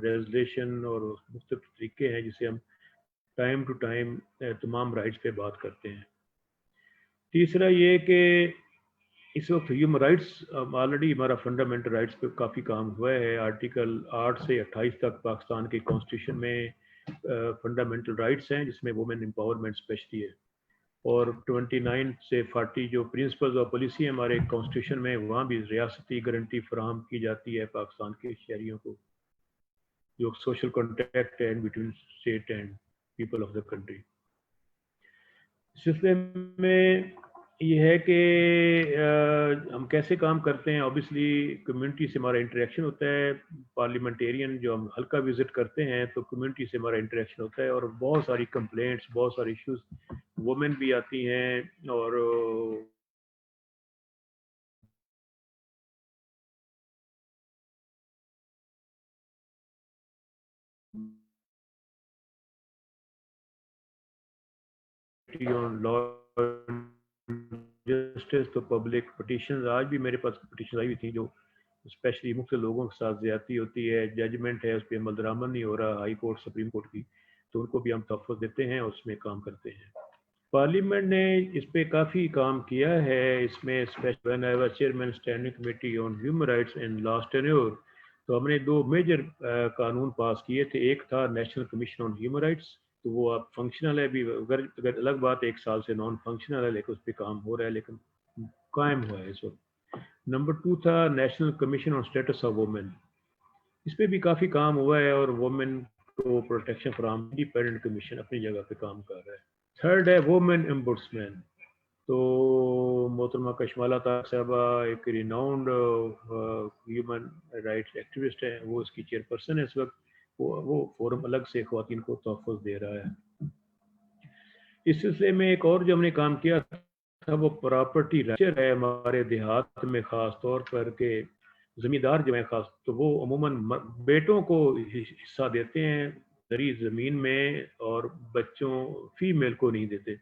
ریزولیشن اور مختلف طریقے ہیں جسے ہم ٹائم ٹو ٹائم تمام رائٹس پہ بات کرتے ہیں. تیسرا یہ کہ اس وقت ہیومن رائٹس آلریڈی ہمارا فنڈامنٹل رائٹس پہ کافی کام ہوا ہے. آرٹیکل 8 سے 28 تک پاکستان کے کانسٹیٹیوشن میں فنڈامنٹل رائٹس ہیں, جس میں وومن امپاورمنٹ اسپیشلی ہے. اور 29 سے 40 جو پرنسپلز اور پالیسی ہیں ہمارے کانسٹیٹیوشن میں, وہاں بھی ریاستی گارنٹی فراہم کی جاتی ہے پاکستان کے شہریوں کو, جو سوشل کانٹیکٹ ہے between state and people of the country. اس سلسلے میں یہ ہے کہ ہم کیسے کام کرتے ہیں. اوبیسلی کمیونٹی سے ہمارا انٹریکشن ہوتا ہے. پارلیمنٹیرین جو ہم حلقہ وزٹ کرتے ہیں تو کمیونٹی سے ہمارا انٹریکشن ہوتا ہے, اور بہت ساری کمپلینٹس, بہت سارے ایشوز, وومن بھی آتی ہیں اور جسٹس تو پبلک پٹیشنز. آج بھی میرے پاس پٹیشن آئی ہوئی تھیں جو اسپیشلی مختلف لوگوں کے ساتھ زیادتی ہوتی ہے, ججمنٹ ہے اس پہ عمل درآمد نہیں ہو رہا ہائی کورٹ سپریم کورٹ کی, تو ان کو بھی ہم تحفظ دیتے ہیں اور اس میں کام کرتے ہیں. پارلیمنٹ نے اس پہ کافی کام کیا ہے. اس میں chairman standing committee on human rights in last tenure, تو ہم نے 2 میجر قانون پاس کیے تھے. ایک تھا national commission on human rights, تو وہ اب فنکشنل ہے بھی, اگر الگ بات 1 سال سے نان فنکشنل ہے, لیکن اس پہ کام ہو رہا ہے, لیکن قائم ہوا ہے اس وقت. نمبر 2 تھا national commission on status of women. اس پہ بھی کافی کام ہوا ہے, اور وومن کو پروٹیکشن فراہم, انڈیپینڈنٹ کمیشن اپنی جگہ پہ کام کر رہا ہے. 3rd ہے وومن امبوڈسمین. تو محترمہ کشمالہ طاق صاحبہ ایک ریناؤنڈ ہیومن رائٹس ایکٹیوسٹ ہیں, وہ اس کی چیئرپرسن ہے اس وقت. وہ فورم الگ سے خواتین کو تحفظ دے رہا ہے. اس سلسلے میں ایک اور جو ہم نے کام کیا تھا وہ پراپرٹی رائٹ ہے. ہمارے دیہات میں خاص طور پر کہ زمیندار جو ہیں خاص, تو وہ عموماً بیٹوں کو حصہ دیتے ہیں زرعی زمین میں, اور بچوں فیمیل کو نہیں دیتے.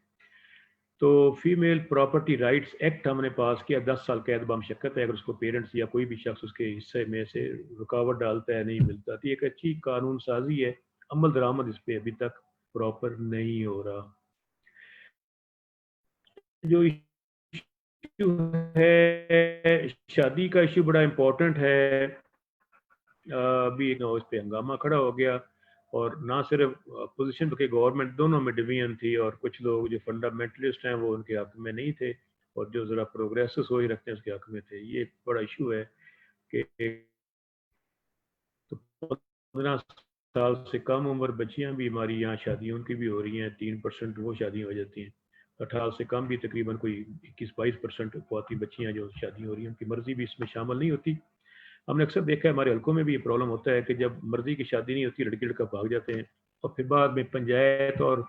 تو فیمیل پراپرٹی رائٹس ایکٹ ہم نے پاس کیا. 10 سال قید بامشقت ہے اگر اس کو پیرنٹس یا کوئی بھی شخص اس کے حصے میں سے رکاوٹ ڈالتا ہے, نہیں ملتا. تو ایک اچھی قانون سازی ہے, عمل درآمد اس پہ ابھی تک پراپر نہیں ہو رہا. جو ایشو ہے شادی کا ایشو بڑا امپورٹنٹ ہے. ابھی اس پہ ہنگامہ کھڑا ہو گیا, اور نہ صرف اپوزیشن بلکہ گورنمنٹ, دونوں میں ڈویژن تھی, اور کچھ لوگ جو فنڈامنٹلسٹ ہیں وہ ان کے حق میں نہیں تھے, اور جو ذرا پروگریسو سوچ رکھتے ہیں اس کے حق میں تھے. یہ بڑا ایشو ہے کہ 15 سال سے کم عمر بچیاں بھی ہماری یہاں شادیاں ان کی بھی ہو رہی ہیں. 3% وہ شادیاں ہو جاتی ہیں. 18 سے کم بھی تقریباً کوئی 21-22% خواتین بچیاں جو شادی ہو رہی ہیں, ان کی مرضی بھی اس میں شامل نہیں ہوتی. हमने अक्सर देखा है, हमारे हलकों में भी ये प्रॉब्लम होता है कि जब मर्जी की शादी नहीं होती, लड़की लड़का भाग जाते हैं और फिर बाद में पंचायत और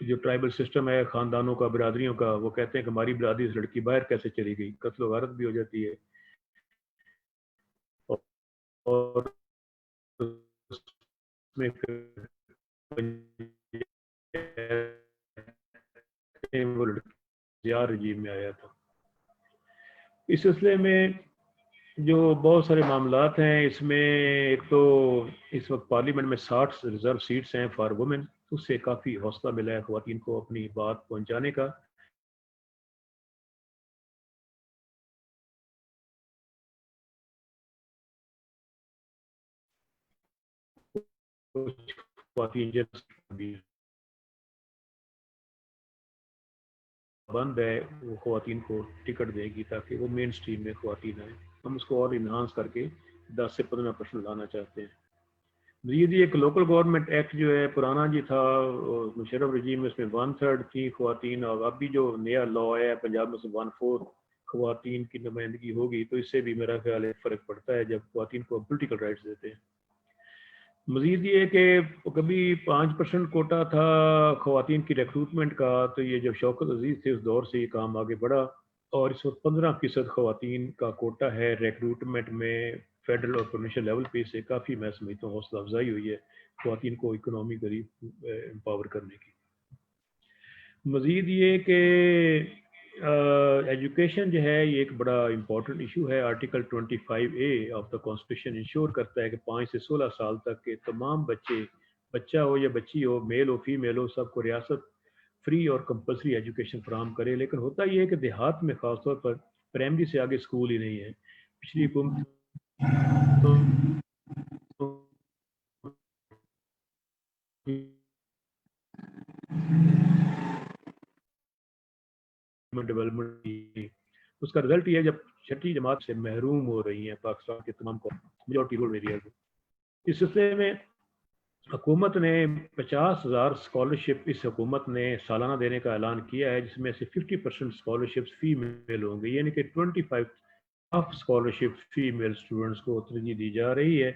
जो ट्राइबल सिस्टम है ख़ानदानों का, बिरादरियों का, वो कहते हैं कि हमारी बिरादरी से लड़की बाहर कैसे चली गई, कत्ल वारत भी हो जाती है और उसमें फिर वो लड़का रजीम में आया था। इस सिलसिले में जो बहुत सारे मामलात हैं, इसमें एक तो इस वक्त पार्लियामेंट में 60 रिजर्व सीट्स हैं फॉर वुमेन, उससे काफ़ी हौसला मिला है ख़वातीन को अपनी बात पहुंचाने का। कुछ ख़वातीन भी बंद है, वो ख़वातीन को टिकट देगी ताकि वो मेन स्ट्रीम में ख़वातीन आए। हम उसको और इन्हांस करके 10 से 15% लाना चाहते हैं। जी एक लोकल गवर्नमेंट एक्ट जो है पुराना जी था मुशर्रफ रजीम में, उसमें 1/3 थी ख़वातीन, और अभी जो नया लॉ है पंजाब में से 1/4 ख़वातीन की नुमाइंदगी होगी, तो इससे भी मेरा ख्याल है फ़र्क पड़ता है जब ख़वातीन को पॉलिटिकल राइट्स देते हैं। मज़ीद ये कि कभी 5% कोटा था ख़वातीन की रिक्रूटमेंट का, तो ये जब शौकत अजीज़ थे उस दौर से ये काम आगे बढ़ा और इस वक्त 15% ख़वातीन का कोटा है रिक्रूटमेंट में। फेडरल और प्रोविंशियल लेवल पे से काफ़ी मैं समझता हूँ हौसला अफजाई हुई है ख़वातीन को इकोनॉमिकली एम्पावर करने की। मज़ीद ये कि एजुकेशन जो है ये एक बड़ा इम्पोर्टेंट इशू है। Article 25A of the constitution ensure करता है कि 5 से 16 साल तक के तमाम बच्चे, बच्चा हो या बच्ची हो, मेल हो फीमेल हो, सबको रियासत फ्री और कंपलसरी एजुकेशन फराहम करे। लेकिन होता ये है कि देहात में ख़ासतौर पर प्राइमरी से आगे स्कूल ही नहीं है। पिछली हुकूमत डेवलपमेंट, उसका रिजल्ट ये है जब छठी जमात से महरूम हो रही हैं पाकिस्तान के तमाम मेजॉरिटी रूरल एरियाज में। इस सिलसिले में हुकूमत ने 50,000 स्कॉलरशिप इस हुकूमत ने सालाना देने का ऐलान किया है, जिसमें से 50% स्कॉलरशिप्स फीमेल होंगे, यानी कि 25 स्कॉलरशिप फीमेल स्टूडेंट्स को तरजीह दी जा रही है।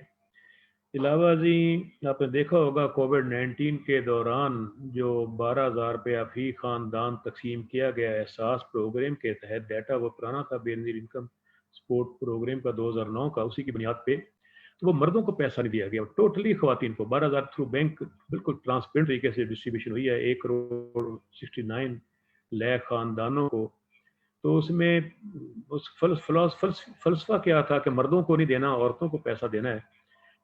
अलावा जी आपने देखा होगा कोविड-19 के दौरान जो 12,000 रुपया फी ख़ानदान तकसीम किया गया एहसास प्रोग्राम के तहत, डाटा वो पुराना था बेनज़ीर इनकम सपोर्ट प्रोग्राम का 2009 का, उसी की बुनियाद पे तो वो मर्दों को पैसा नहीं दिया गया, टोटली ख़वातीन को 12,000 थ्रू बैंक बिल्कुल ट्रांसपेरेंट तरीके से डिस्ट्रीब्यूशन हुई है 1,69 लाख ख़ानदानों को। तो उसमें उस फलसफा क्या था कि मर्दों को नहीं देना, औरतों को पैसा देना है,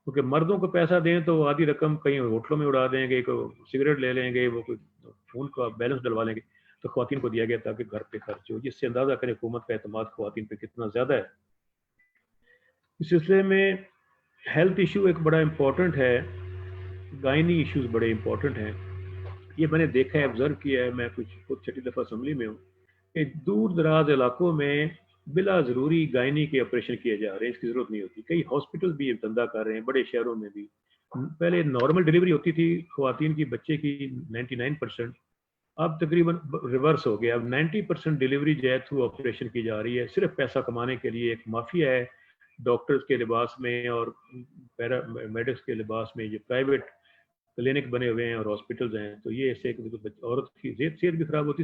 क्योंकि मर्दों को पैसा दें तो आधी रकम कहीं होटलों में उड़ा देंगे, सिगरेट ले लेंगे, वो कोई फ़ोन का बैलेंस डलवा लेंगे, तो ख़वातीन को दिया गया ताकि घर पे खर्च हो, जिससे अंदाज़ा करें हुकूमत का एतमाद ख़वातीन पे कितना ज़्यादा है। इस सिलसिले में हेल्थ इशू एक बड़ा इम्पोर्टेंट है, गायनी इश्यूज बड़े इम्पोर्टेंट हैं। ये मैंने देखा है, ऑब्जर्व किया है, मैं कुछ छठी दफ़ा असम्बली में हूँ कि दूर दराज इलाकों में बिला ज़रूरी गायनी के ऑपरेशन किए जा रहे हैं, इसकी ज़रूरत नहीं होती। कई हॉस्पिटल भी ये धंधा कर रहे हैं, बड़े शहरों में भी। पहले नॉर्मल डिलीवरी होती थी ख़वातीन की, बच्चे की 99%, अब तकरीबन रिवर्स हो गया। अब 90% डिलीवरी जो है थ्रू ऑपरेशन की जा रही है, सिर्फ पैसा कमाने के लिए। एक माफिया है डॉक्टर्स के लिबास में और पैरा मेडिक्स के लिबास में, जो प्राइवेट क्लिनिक बने हुए हैं और हॉस्पिटल्स हैं, तो ये ऐसे औरत की सेहत भी खराब होती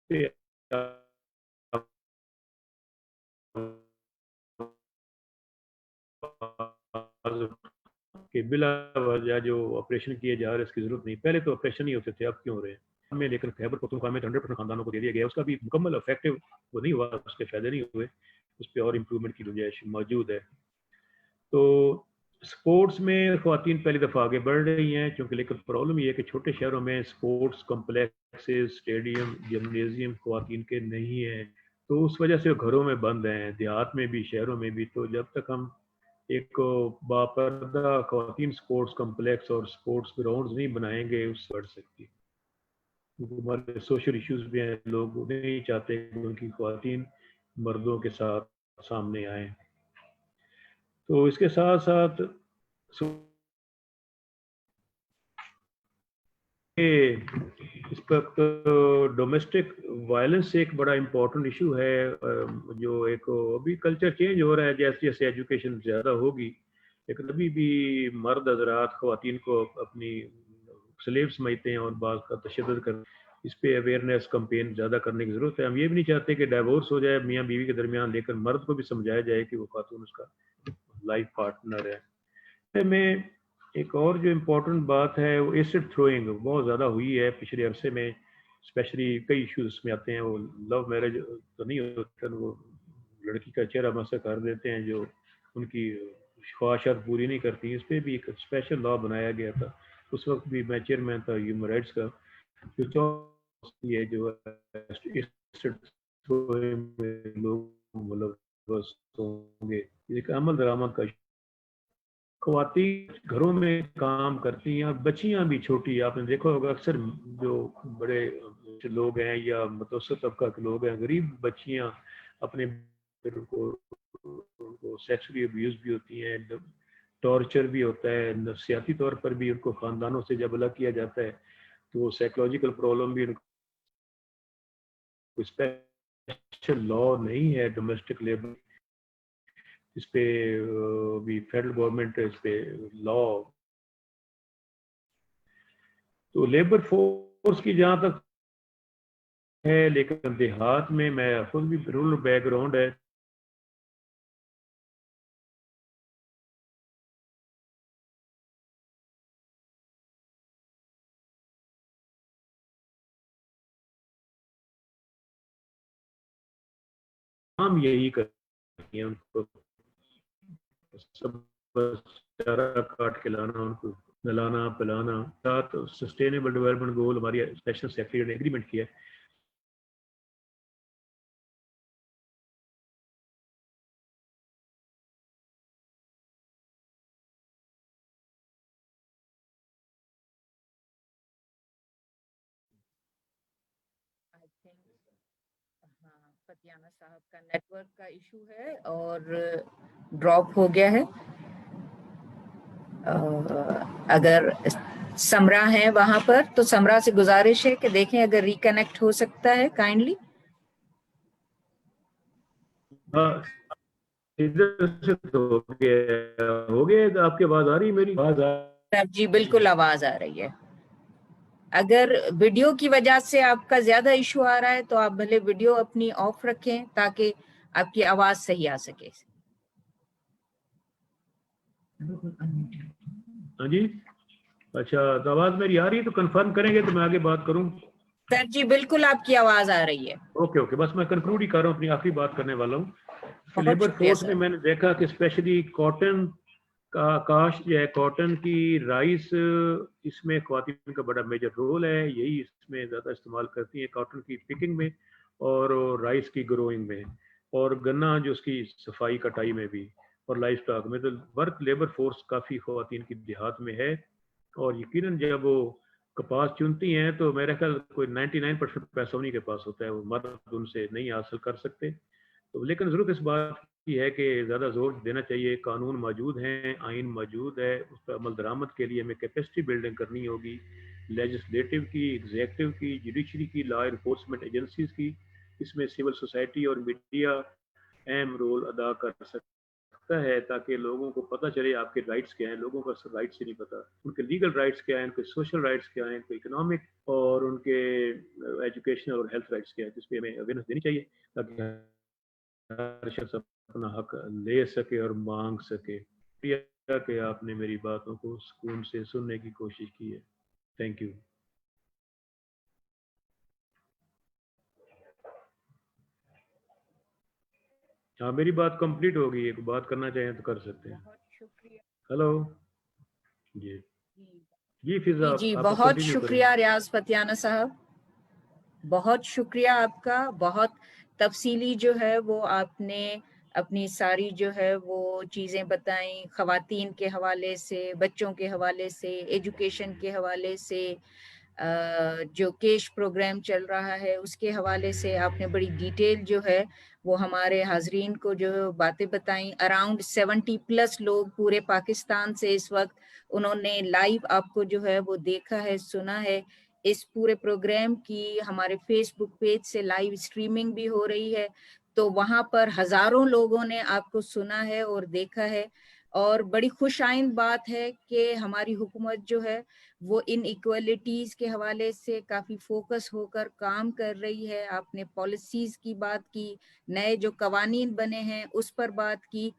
है कि बिला वजह जो ऑपरेशन किए जा रहे हैं इसकी जरूरत नहीं। पहले तो ऑपरेशन ही होते थे, अब क्यों हो रहे हैं में। लेकिन खैबर पख्तूनख्वा में 100% खानदानों को दे दिया गया, उसका भी मुकम्मल इफेक्टिव वो नहीं हुआ, उसके फायदे नहीं हुए, उस पर और इम्प्रूवमेंट की गुंजाइश मौजूद है। तो स्पोर्ट्स में ख़वातीन पहली दफ़ा आगे बढ़ रही हैं, क्योंकि लेकिन प्रॉब्लम ये है कि छोटे शहरों में स्पोर्ट्स कम्प्लेक्सेस, स्टेडियम, जिम्नेजियम ख़वातीन के नहीं हैं, तो उस वजह से घरों में बंद हैं, देहात में भी शहरों में भी। तो जब तक हम एक बापर्दा ख़वातीन स्पोर्ट्स कम्प्लेक्स और स्पोर्ट्स ग्राउंड्स नहीं बनाएंगे, उससे बढ़ सकती है। क्योंकि हमारे सोशल इश्यूज भी हैं, लोग नहीं चाहते कि उनकी ख़वातीन मर्दों के साथ सामने आए। तो इसके साथ साथ اس پر ڈومیسٹک وائلنس ایک بڑا امپورٹنٹ ایشو ہے جو ایک ابھی کلچر چینج ہو رہا ہے جیسے جیسے ایجوکیشن زیادہ ہوگی، لیکن ابھی بھی مرد حضرات خواتین کو اپنی سلیب سمجھتے ہیں اور بعض کا تشدد کر، اس پہ اویئرنیس کمپین زیادہ کرنے کی ضرورت ہے. ہم یہ بھی نہیں چاہتے کہ ڈائیورس ہو جائے میاں بیوی کے درمیان، لیکن مرد کو بھی سمجھایا جائے کہ وہ خاتون اس کا لائف پارٹنر ہے. میں ایک اور جو امپورٹنٹ بات ہے وہ ایسڈ تھروئنگ بہت زیادہ ہوئی ہے پچھلے عرصے میں، اسپیشلی کئی ایشوز میں آتے ہیں. وہ لو میرج تو نہیں ہوتا، وہ لڑکی کا چہرہ مسا کر دیتے ہیں جو ان کی خواہشات پوری نہیں کرتی. اس پہ بھی ایک اسپیشل لا بنایا گیا تھا، اس وقت بھی میں چیئرمین تھا ہیومن رائٹس کا. یہ جو لوگ ملوث ہوں گے، ایک عمل درآمد کا خواتین گھروں میں کام کرتی ہیں، بچیاں بھی چھوٹی. آپ نے دیکھا ہوگا اکثر جو بڑے لوگ ہیں یا متوسط طبقہ کے لوگ ہیں، غریب بچیاں اپنے کو سیکسولی ابیوز بھی ہوتی ہیں، ٹارچر بھی ہوتا ہے، نفسیاتی طور پر بھی ان کو خاندانوں سے جب الگ کیا جاتا ہے تو سائیکولوجیکل پرابلم بھی ان کو. اسپیشل لا نہیں ہے ڈومیسٹک لیبر، اس پہ بھی فیڈرل گورنمنٹ اس پہ لا. تو لیبر فورس کی جہاں تک ہے، لیکن دیہات میں خود بھی رورل بیک گراؤنڈ ہے. ہم یہی کرتے ہیں، ان کو سب چارہ کاٹ کے لانا، ان کو نلانا پلانا. ساتھ سسٹینیبل ڈیولپمنٹ گول ہماری اسپیشل سیکرٹری نے ایگریمنٹ کیا ہے. فتیانہ صاحب کا نیٹ ورک کا ایشو ہے اور ڈراپ ہو گیا ہے. اگر سمرا ہے وہاں پر تو سمرا سے گزارش ہے کہ دیکھیں اگر ریکنیکٹ ہو سکتا ہے کائنڈلی. ادھر سے تو ہو گیا. آپ کی آواز آ رہی ہے؟ میری آواز جی بالکل آواز آ رہی ہے. اگر ویڈیو کی وجہ سے آپ کا زیادہ ایشو آ رہا ہے تو آپ بھلے ویڈیو اپنی آف رکھیں تاکہ آپ کی آواز صحیح آ سکے. ہاں جی، اچھا تو آواز میری آ رہی ہے تو کنفرم کریں گے تو میں آگے بات کروں. سر جی بالکل آپ کی آواز آ رہی ہے. اوکے بس میں کنکلوڈ ہی کر رہا ہوں، اپنی آخری بات کرنے والا ہوں. بہت لیبر شکریہ فورس سر. میں نے دیکھا کہ اسپیشلی کاٹن کا کاشت جو ہے، کاٹن کی رائس، اس میں خواتین کا بڑا میجر رول ہے. یہی اس میں زیادہ استعمال کرتی ہیں کاٹن کی پکنگ میں اور رائس کی گروئنگ میں، اور گنا جو اس کی صفائی کٹائی میں بھی، اور لائف اسٹاک میں. تو ورک لیبر فورس کافی خواتین کی دیہات میں ہے، اور یقیناً جب وہ کپاس چنتی ہیں تو میرا خیال کوئی 99% پیسہ انہیں کے پاس ہوتا ہے، وہ مرد ان سے نہیں حاصل کر سکتے. تو لیکن ضرورت اس بات کی ہے کہ زیادہ زور دینا چاہیے. قانون موجود ہیں، آئین موجود ہے، اس پر عمل درآمد کے لیے ہمیں کیپیسٹی بلڈنگ کرنی ہوگی، لیجسلیٹو کی، ایگزیکٹو کی، جوڈیشری کی، لا انفورسمنٹ ایجنسیز کی. اس میں سول سوسائٹی اور میڈیا اہم رول ادا کر سکتا ہے تاکہ لوگوں کو پتہ چلے آپ کے رائٹس کیا ہیں. لوگوں کو رائٹس ہی نہیں پتہ، ان کے لیگل رائٹس کیا ہیں، ان کے سوشل رائٹس کیا ہیں، ان کے اکنامک اور ان کے ایجوکیشنل اور ہیلتھ رائٹس کیا ہیں، جس پہ ہمیں اویئرنیس دینی چاہیے تاکہ ہر شخص اپنا حق لے سکے اور مانگ سکے. کہ آپ نے میری باتوں کو سکون سے سننے کی کوشش کی ہے. Thank you. ہاں میری بات کمپلیٹ ہو گئی ہے، بات کرنا چاہیں تو کر سکتے ہیں. ہلو جی فضا، جی آپ بہت کنٹینیو کریں. شکریہ ریاض فتیانہ صاحب، بہت شکریہ آپ کا. بہت تفصیلی جو ہے وہ آپ نے اپنی ساری جو ہے وہ چیزیں بتائیں، خواتین کے حوالے سے، بچوں کے حوالے سے، ایجوکیشن کے حوالے سے، جو کیش پروگرام چل رہا ہے اس کے حوالے سے آپ نے بڑی ڈیٹیل جو ہے وہ ہمارے حاضرین کو جو باتیں بتائیں. اراؤنڈ 70+ لوگ پورے پاکستان سے اس وقت انہوں نے لائیو آپ کو جو ہے وہ دیکھا ہے، سنا ہے इस पूरे प्रोग्राम की हमारे फेसबुक पेज से लाइव स्ट्रीमिंग भी हो रही है, तो वहाँ पर हजारों लोगों ने आपको सुना है और देखा है। और बड़ी खुशाइंद बात है कि हमारी हुकूमत जो है वो इन इक्वलिटीज़ के हवाले से काफ़ी फोकस होकर काम कर रही है। आपने पॉलिसीज़ की बात की, नए जो कवानीन बने हैं उस पर बात की,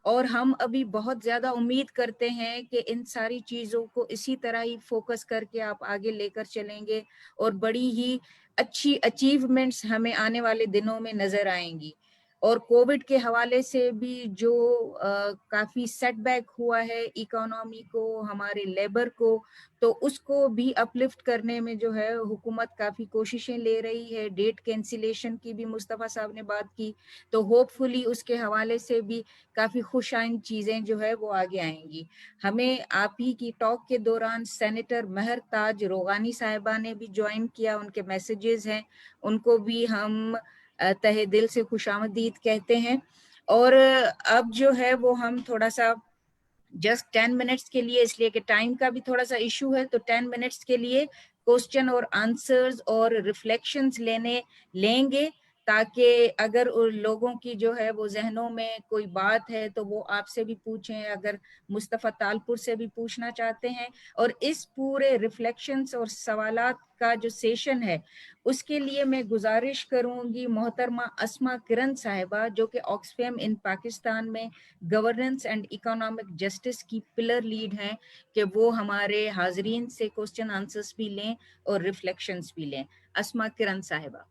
और हम अभी बहुत ज़्यादा उम्मीद करते हैं कि इन सारी चीज़ों को इसी तरह ही फोकस करके आप आगे लेकर चलेंगे और बड़ी ही अच्छी अचीवमेंट्स हमें आने वाले दिनों में नज़र आएंगी। और कोविड के हवाले से भी जो काफ़ी सेटबैक हुआ है इकोनॉमी को, हमारे लेबर को, तो उसको भी अपलिफ्ट करने में जो है हुकूमत काफ़ी कोशिशें ले रही है। डेट कैंसिलेशन की भी मुस्तफ़ा साहब ने बात की, तो होपफुली उसके हवाले से भी काफ़ी खुशाइन चीज़ें जो है वो आगे आएंगी। हमें आप ही की टॉक के दौरान सेनेटर महर ताज रोगानी साहिबा ने भी ज्वाइन किया, उनके मैसेजेस हैं, उनको भी हम तहे दिल से खुशामदीद कहते हैं। और अब जो है वो हम थोड़ा सा जस्ट 10 मिनट्स के लिए, इसलिए कि टाइम का भी थोड़ा सा इशू है, तो 10 मिनट्स के लिए क्वेश्चन और आंसर्स और रिफ्लेक्शंस लेंगे, ताकि अगर उन लोगों की जो है वो जहनों में कोई बात है तो वो आपसे भी पूछें, अगर मुस्तफ़ा तालपुर से भी पूछना चाहते हैं। और इस पूरे रिफ्लेक्शंस और सवालात का जो सेशन है उसके लिए मैं गुजारिश करूंगी मोहतरमा अस्मा किरण साहिबा, जो कि ऑक्सफैम इन पाकिस्तान में गवर्नेंस एंड इकोनॉमिक जस्टिस की पिलर लीड हैं, कि वो हमारे हाजरीन से क्वेश्चन आंसर्स भी लें और रिफ्लेक्शंस भी लें। अस्मा किरण साहिबा।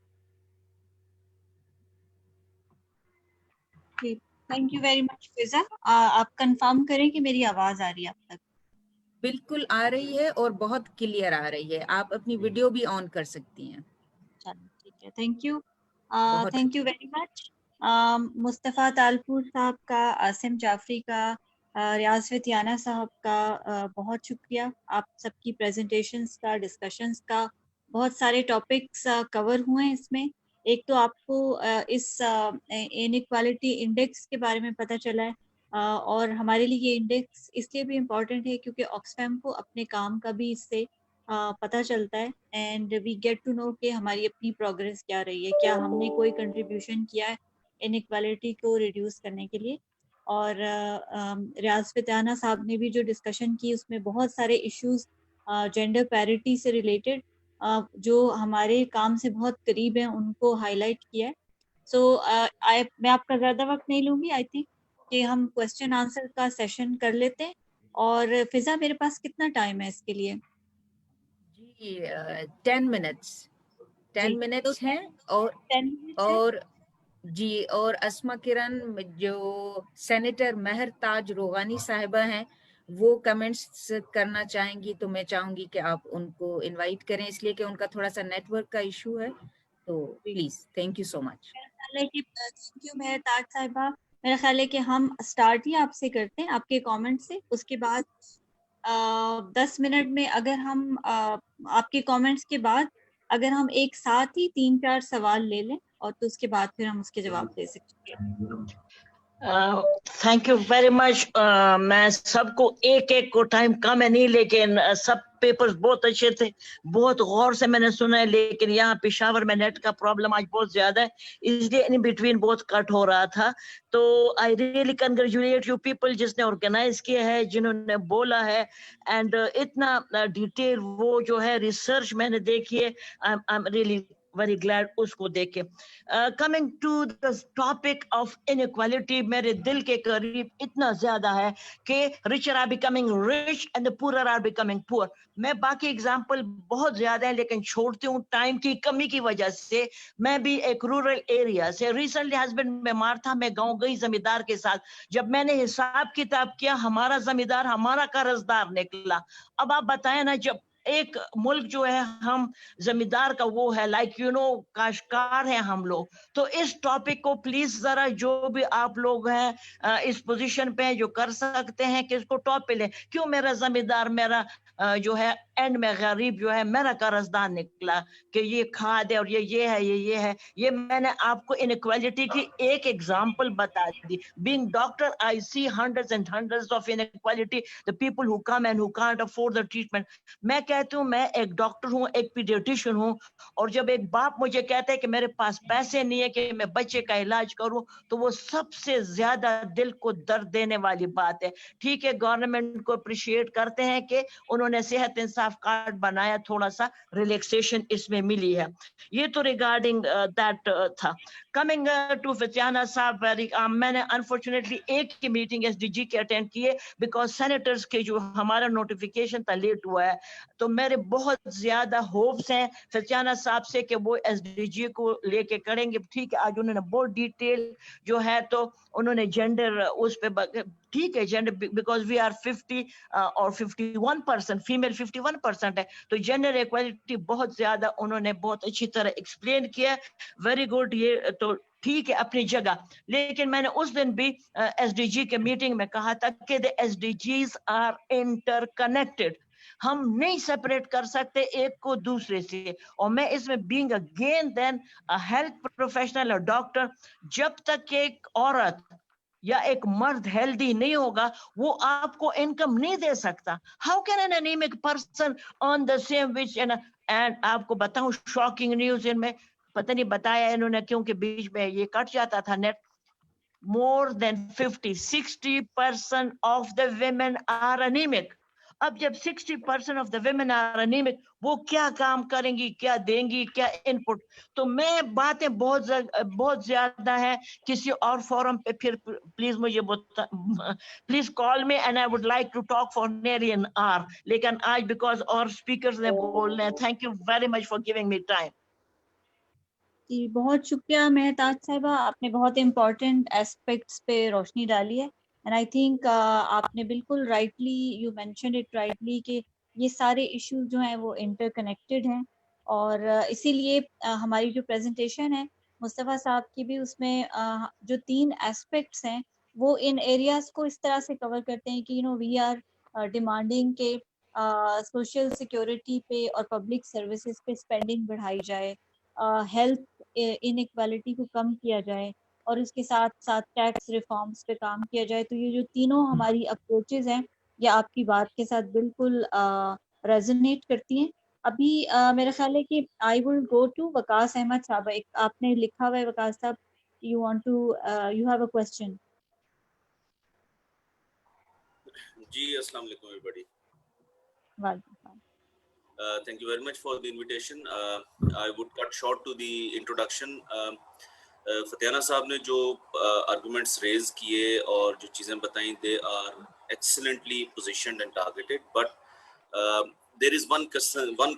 थैंक यू वेरी मच फिजा। आप कंफर्म करें कि मेरी आवाज आ रही है आप तक? बिल्कुल आ रही है और बहुत क्लियर आ रही है। आप अपनी वीडियो भी ऑन कर सकती हैं। चलो ठीक है, थैंक यू। बहुत thank you very much. Mustafa Talpur साहब का, आसिम जाफरी का, रियाज फितियाना साहब का बहुत शुक्रिया। आप सबकी प्रेजेंटेशंस का, डिस्कशंस का, बहुत सारे टॉपिक्स कवर हुए हैं इसमें। एक तो आपको इस इनइक्वालिटी इंडेक्स के बारे में पता चला है, और हमारे लिए ये इंडेक्स इसलिए भी इम्पॉर्टेंट है क्योंकि ऑक्सफैम को अपने काम का भी इससे पता चलता है, and we get to know कि हमारी अपनी प्रोग्रेस क्या रही है, क्या हमने कोई कंट्रीब्यूशन किया है इनइक्वालिटी को रिड्यूस करने के लिए। और रियाज फितियाना साहब ने भी जो डिस्कशन की उसमें बहुत सारे इश्यूज जेंडर पैरिटी से रिलेटेड जो हमारे काम से बहुत करीब हैं उनको हाईलाइट किया है। सो मैं आपका ज़्यादा वक्त नहीं लूँगी, आई थिंक कि हम क्वेश्चन आंसर का सेशन कर लेते हैं। और फिजा, मेरे पास कितना टाइम है इसके लिए? जी 10 मिनट्स जी, 10 मिनट्स हैं। और 10 मिनट्स है। और जी, और अस्मा किरण जो सेनेटर महर ताज रोगानी साहिबा हैं वो कमेंट्स करना चाहेंगी, तो मैं चाहूंगी कि आप उनको इनवाइट करें, इसलिए कि उनका थोड़ा सा नेटवर्क का इशू है, तो please. Thank you so much. मेरा ख्याल है कि थैंक यू महर ताज साहिबा। मेरा ख्याल है कि हम स्टार्ट ही आपसे करते हैं, आपके कमेंट से। उसके बाद 10 मिनट में अगर हम आपके कमेंट्स के बाद अगर हम एक साथ ही 3-4 सवाल ले लें, और तो उसके बाद फिर हम उसके जवाब दे सकते हैं। Thank you very much. मैं सबको एक एक को टाइम कम है नहीं, लेकिन सब पेपर्स बहुत अच्छे थे, बहुत गौर से मैंने सुना है, लेकिन यहाँ पेशावर में नेट का प्रॉब्लम आज बहुत ज्यादा है, इसलिए इन बिटवीन बहुत कट हो रहा था। तो I really congratulate you people जिसने ऑर्गेनाइज किया है, जिन्होंने बोला है, एंड इतना डिटेल वो जो है रिसर्च मैंने देखी है, I am really very glad उसको देख के। coming to the topic of inequality, मेरे दिल के करीब इतना ज्यादा है कि richer are becoming rich and the poorer are becoming poor। मैं बाकी एग्जाम्पल बहुत ज्यादा है लेकिन छोड़ती हूँ टाइम की कमी की वजह से। मैं भी एक रूरल एरिया से, रिसेंटली हस्बैंड बीमार था, मैं गाँव गई जमींदार के साथ। जब मैंने हिसाब किताब किया, हमारा जमींदार हमारा कर्जदार निकला। अब आप बताएं ना, जब एक मुल्क जो है हम जमींदार का वो है, लाइक यू नो काश्तकार है हम लोग। तो इस टॉपिक को प्लीज जरा जो भी आप लोग हैं इस पोजीशन पे जो कर सकते हैं कि इसको टॉप पे ले। क्यों मेरा जमींदार मेरा जो है एंड में गरीब जो है मेरा कर्जदार निकला कि ये खाद है और ये है ये है। ये मैंने आपको इनइक्वालिटी की एक एग्जांपल बता दी। Being doctor I see hundreds and hundreds of inequality, the people who come and who can't afford the treatment. मैं कहती हूँ मैं एक डॉक्टर हूँ, एक पीडियाट्रिशियन हूँ, और जब एक बाप मुझे कहता है कि मेरे पास पैसे नहीं है कि मैं बच्चे का इलाज करूं, तो वो सबसे ज्यादा दिल को दर्द देने वाली बात है। ठीक है, गवर्नमेंट को अप्रिशिएट करते हैं कि उन्होंने सेहत इंसाफ कार्ड बनाया, थोड़ा सा रिलैक्सेशन इसमें मिली है। ये तो रिगार्डिंग दैट था। कमिंग टू फतियाना साहब, मैंने अनफॉर्चुनेटली एक ही मीटिंग एसडीजी के अटेंड किए बिकॉज सेनेटर्स के जो हमारा नोटिफिकेशन था लेट हुआ है, तो मेरे बहुत ज्यादा होप्स हैं फतियाना साहब से कि वो एसडीजी को लेके करेंगे। ठीक है, आज उन्होंने बहुत डिटेल जो है तो उन्होंने जेंडर उस पे, ठीक है, जेंडर बिकॉज वी आर 50 और 51% फीमेल 51% है, तो जेंडर इक्वालिटी बहुत ज्यादा उन्होंने बहुत अच्छी तरह एक्सप्लेन किया। वेरी गुड, ये तो ठीक है अपनी जगह। लेकिन मैंने उस दिन भी एसडीजी के मीटिंग में कहा था कि द एसडीजीज आर इंटरकनेक्टेड, हम नहीं सेपरेट कर सकते एक को दूसरे से। और मैं इसमें being again then a health professional और डॉक्टर, जब तक एक औरत या एक मर्द हेल्दी नहीं होगा वो आपको इनकम नहीं दे सकता। How can an anaemic person earn the same which? And आपको बताऊं शॉकिंग न्यूज, इनमें पता नहीं बताया इन्होंने क्योंकि बीच में ये कट जाता था net, more than 50-60% of the women are anemic. अब जब 60% of the women are anemic, वो क्या काम करेंगी, क्या देंगी, क्या इनपुट? तो मैं बातें बहुत ज्यादा है, किसी और फोरम पे फिर प्लीज मुझे please call me and I would like to talk for nearly an hour, लेकिन आज बिकॉज और स्पीकर्स ने बोलना है। Thank you very much for giving me time. जी बहुत शुक्रिया मेहताज साहिबा, आपने बहुत इम्पोर्टेंट एस्पेक्ट्स पे रोशनी डाली है। एंड आई थिंक आपने बिल्कुल rightly, you mentioned it rightly कि ये सारे इश्यूज जो हैं वो इंटरकनेक्टेड हैं। और इसीलिए हमारी जो प्रेजेंटेशन है मुस्तफ़ा साहब की भी, उसमें जो 3 एस्पेक्ट्स हैं वो इन एरियाज को इस तरह से कवर करते हैं कि you know we are demanding के सोशल सिक्योरिटी पे और पब्लिक सर्विसेज पे स्पेंडिंग बढ़ाई जाए, हेल्थ इनइक्वालिटी को कम किया जाए, और इसके साथ साथ टैक्स रिफॉर्म्स पे काम किया जाए। तो ये जो तीनों हमारी अप्रोचेज हैं ये आपकी बात के साथ बिल्कुल रेजोनेट करती हैं। अभी मेरा ख्याल है कि I will go to Waqas Ahmed sahab. एक आपने लिखा हुआ है Waqas sahab, you want to you have a question. जी अस्सलाम वालेकुम एवरीबॉडी। वालेकुम। Thank you very much for the invitation. I would cut short to the introduction. Fatyana साहब ने जो arguments raise किए और जो चीज़ें बताई, they are excellently positioned and targeted. But there is one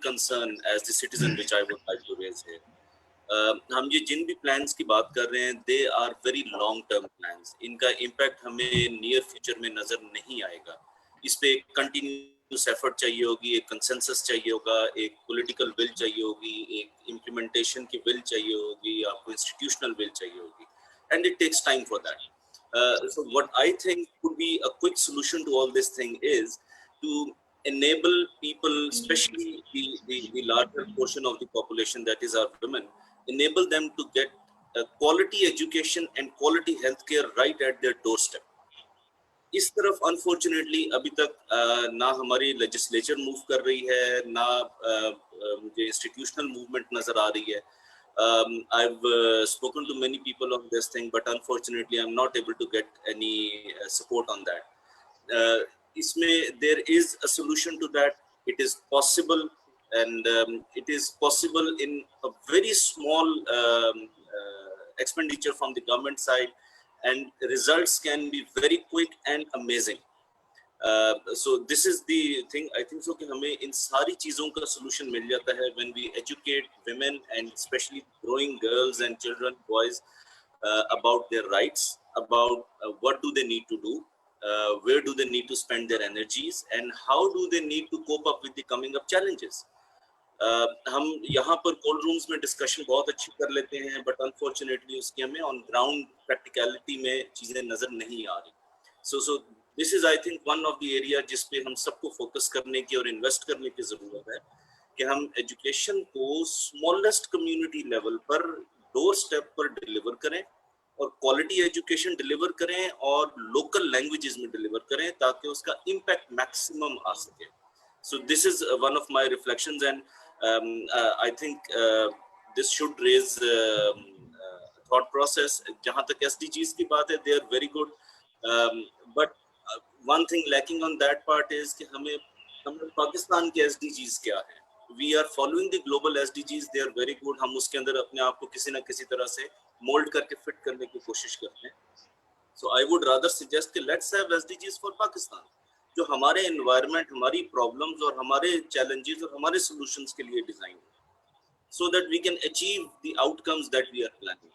concern as the citizen which I would like to raise here. हम ये जिन भी plans की बात कर रहे हैं, they are very long term plans. इनका impact हमें near future में नजर नहीं आएगा। इस पे कंटिन्यूस एफर्ट चाहिए होगी, एक कंसेंसस चाहिए होगा, एक पॉलिटिकल विल चाहिए होगी, एक इम्प्लीमेंटेशन की विल चाहिए होगी, आपको इंस्टीट्यूशनल विल चाहिए होगी, and it takes time for that. So what I think could be a quick solution to all this thing is to enable people, especially the larger portion of the population that is our women, enable them to get quality education and quality healthcare right at their doorstep. इस तरफ unfortunately अभी तक ना हमारी legislature move कर रही है, ना मुझे इंस्टीट्यूशनल मूवमेंट नजर आ रही है। I've spoken to many people on this thing, but unfortunately I'm not able to get any support on that. इसमें there is a solution to that. It is possible, and it is possible in a very small expenditure from the government side, and results can be very quick and amazing. So this is the thing. I think so कि हमें इन सारी चीज़ों का solution मिल जाता है when we educate women and especially growing girls and children, boys, about their rights, about what do they need to do, where do they need to spend their energies, and how do they need to cope up with the coming up challenges. हम यहाँ पर cold rooms में discussion बहुत अच्छी कर लेते हैं, but unfortunately उसकी हमें ऑन ग्राउंड प्रैक्टिकलिटी में चीज़ें नज़र नहीं आ रही। सो this is I think one of the area जिस पे हम सबको focus करने की और invest करने की ज़रूरत है कि हम education को smallest community level पर doorstep पर deliver करें और quality education deliver करें और local languages में deliver करें ताकि उसका impact maximum आ सके. So this is one of my reflections, and I think this should raise thought process. जहाँ तक SDGs की बात है, they are very good, but one thing lacking on that part is कि हमें पाकिस्तान के SDGs क्या हैं? We are following the global SDGs, they are very good. हम उसके अंदर अपने आप को किसी न किसी तरह से mold करके fit करने की कोशिश करते हैं. So I would rather suggest कि let's have SDGs for Pakistan, जो हमारे environment, हमारी problems और हमारे challenges और हमारे solutions के लिए design है, so that we can achieve the outcomes that we are planning.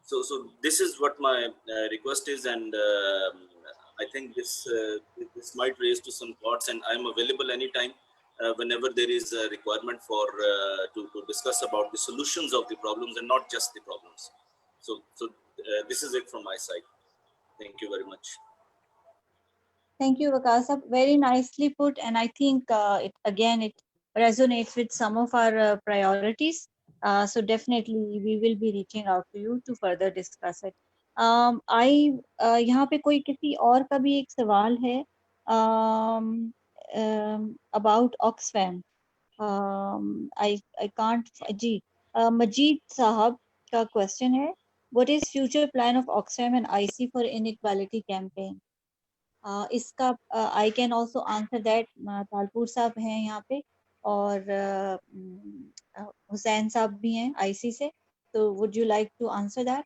So this is what my request is, and I think this might raise to some thoughts, and I am available anytime whenever there is a requirement for to discuss about the solutions of the problems and not just the problems. So this is it from my side. Thank you very much. Thank you, Waqas sahab. Very nicely put, and I think it resonates with some of our priorities. So definitely we will be reaching out to you to further discuss it. यहाँ पे कोई किसी और का भी एक सवाल है about Oxfam. I can't जी मजीद साहब का question है, what is future plan of Oxfam and IC for inequality campaign? इसका I can also answer that. Talpur साहब हैं यहाँ पे और हुसैन साहब भी हैं IC से, तो would you like to answer that?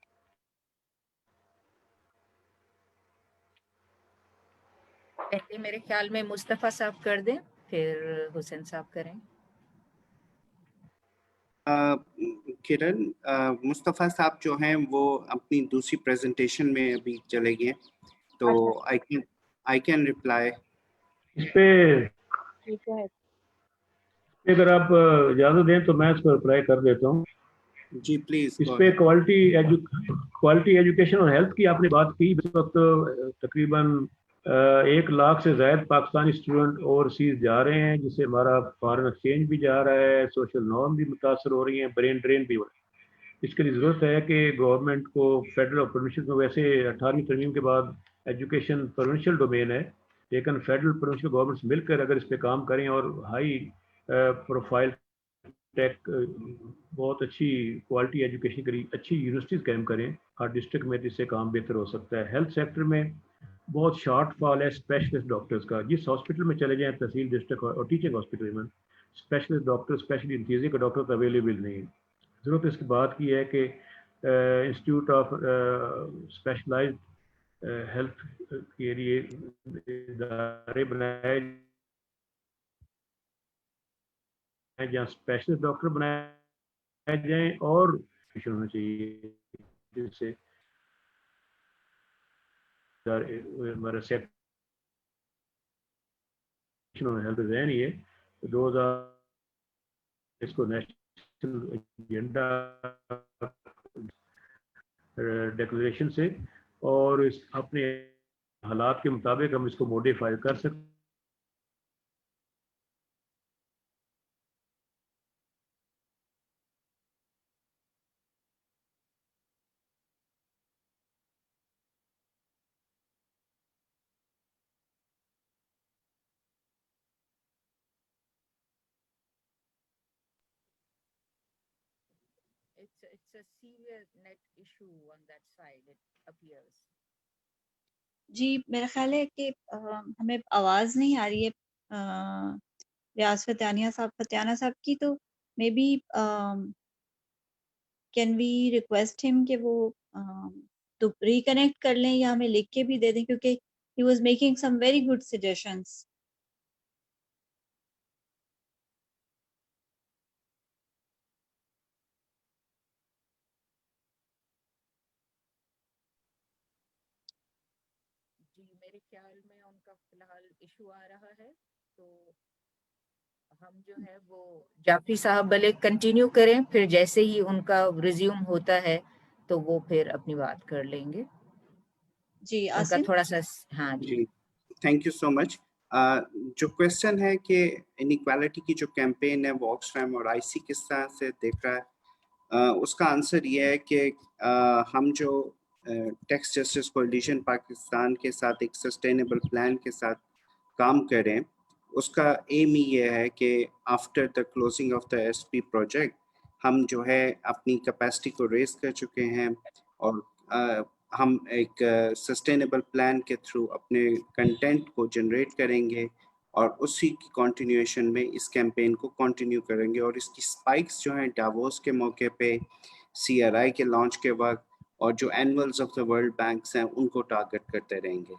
पहले मेरे ख्याल में मुस्तफा साहब कर दें, फिर हुसैन साहब करें. किरण, मुस्तफ़ा साहब जो हैं वो अपनी दूसरी प्रेजेंटेशन में अभी चले गए, तो I can reply. इस पे अगर आप इजाजत दें तो मैं इस पर रिप्लाई कर देता हूँ. जी प्लीज. इस पे क्वालिटी एजुकेशन और हेल्थ की आपने बात की. इस वक्त तकरीबन 1 लाख से ज़्यादा पाकिस्तानी स्टूडेंट ओवरसीज जा रहे हैं, जिससे हमारा फॉरेन एक्सचेंज भी जा रहा है, सोशल नॉर्म भी मुतासर हो रही हैं, ब्रेन ड्रेन भी हो रही है. इसके लिए ज़रूरत है कि गवर्नमेंट को फेडरल और प्रोविंशियल को, वैसे 18वीं तरमीम के बाद एजुकेशन प्रोविंशियल डोमेन है, लेकिन फेडरल प्रोविंशियल गवर्नमेंट्स मिलकर अगर इस पे काम करें और हाई प्रोफाइल टेक बहुत अच्छी क्वालिटी एजुकेशन के लिए अच्छी यूनिवर्सिटीज़ कायम करें हर डिस्ट्रिक्ट में, जिससे काम बेहतर हो सकता है. हेल्थ सेक्टर में बहुत शॉर्ट फॉल है स्पेशलिस्ट डॉक्टर्स का. जिस हॉस्पिटल में चले जाएं, तहसील, डिस्ट्रिक्ट और टीचिंग हॉस्पिटल में स्पेशलिस्ट डॉक्टर, स्पेशली इंथीसिया का डॉक्टर तो अवेलेबल नहीं है. ज़रूरत इसकी बात की है कि इंस्टीट्यूट ऑफ स्पेशलाइज्ड हेल्थ के लिए इदारे बनाए जहाँ स्पेशलिस्ट डॉक्टर बनाए जाएं और होना चाहिए, जिससे हमारा सेक्टर हेल्थ है नहीं है. तो 2000 इसको नेशनल एजेंडा डिक्लेरेशन से और इस अपने हालात के मुताबिक हम इसको मॉडिफाई कर सकते. It's a severe net issue on that side, it appears. जी मेरा ख्याल है कि हमें आवाज़ नहीं आ रही है रियाज फतियाना साहब की, तो maybe can we request him कि वो तो रिकनेक्ट कर लें या हमें लिख के भी दे दें, क्योंकि he was making some very good suggestions. जी मेरे ख्याल में उनका फिलहाल इशू आ रहा है, तो हम जो है वो जाफरी साहब भले कंटिन्यू करें, फिर जैसे ही उनका रिज्यूम होता है तो वो फिर अपनी बात कर लेंगे. जी उनका आसिम. थोड़ा सा हाँ जी. Thank you so much. जो क्वेश्चन है कि इनइक्वालिटी की जो कैंपेन है वो ऑक्सफैम और आईसी किस तरह से देख रहा है, उसका आंसर ये है कि हम जो टैक्स जस्टिस कोलिशन पाकिस्तान के साथ एक सस्टेनेबल प्लान के साथ काम करें, उसका एम ही ये है कि after the closing of the SP project हम जो है अपनी कैपेसिटी को रेस कर चुके हैं और हम एक सस्टेनेबल प्लान के थ्रू अपने कंटेंट को जनरेट करेंगे और उसी की कंटिन्यूएशन में इस कैंपेन को कंटिन्यू करेंगे और इसकी स्पाइक्स जो हैं डावोस के मौके पे, सीआरआई के लॉन्च के वक्त और जो annuals of the world banks हैं उनको टारगेट करते रहेंगे।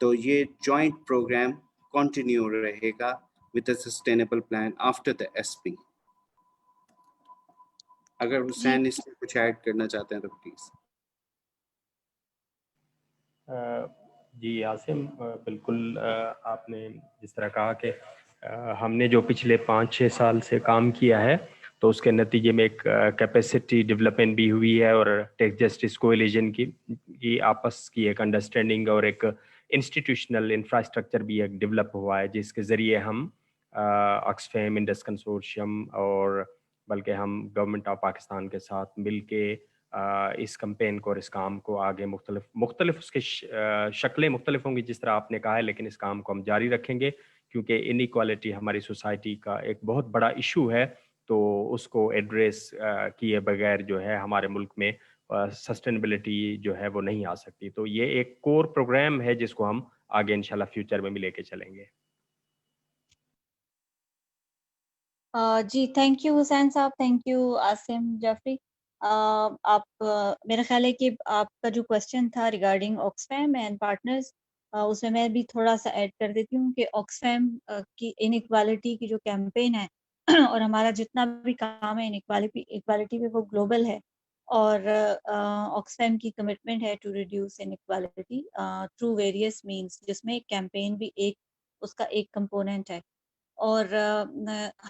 तो ये जॉइंट प्रोग्राम कंटिन्यू रहेगा with a sustainable plan after the SP. अगर हुसैन इसमें कुछ ऐड करना चाहते हैं तो प्लीज। जी आसिम, बिल्कुल आपने जिस तरह कहा कि हमने जो पिछले 5-6 साल से काम किया है तो उसके नतीजे में एक कैपेसिटी डेवलपमेंट भी हुई है और टैक्स जस्टिस कोएलिशन की आपस की एक अंडरस्टैंडिंग और एक इंस्टीट्यूशनल इंफ्रास्ट्रक्चर भी एक डेवलप हुआ है, जिसके ज़रिए हम ऑक्सफैम, इंडस कंसोर्शियम और बल्कि हम गवर्नमेंट ऑफ पाकिस्तान के साथ मिल के इस कैंपेन को और इस काम को आगे मुख्तलिफ उसके शक्लें मुख्तलिफ होंगी जिस तरह आपने कहा है, लेकिन इस काम को हम जारी रखेंगे क्योंकि इनइक्वालिटी हमारी सोसाइटी का एक बहुत बड़ा इशू है, तो उसको एड्रेस किए बगैर जो है हमारे मुल्क में सस्टेनेबिलिटी जो है वो नहीं आ सकती। तो ये एक कोर प्रोग्राम है जिसको हम आगे इंशाल्लाह फ्यूचर में भी लेके चलेंगे। जी थैंक यू हुसैन साहब, थैंक यू आसिम जाफरी। आप मेरा ख्याल है कि आपका जो क्वेश्चन था रिगार्डिंग ऑक्सफैम एंड पार्टनर्स, उसमें मैं भी थोड़ा सा ऐड कर देती हूँ कि ऑक्सफैम की इनइक्वालिटी की जो कैंपेन है और हमारा जितना भी काम है इनइक्वालिटी पे वो ग्लोबल है और ऑक्सफैम की कमिटमेंट है to reduce inequality through various means, जिसमें कैंपेन भी एक उसका एक कंपोनेंट है। और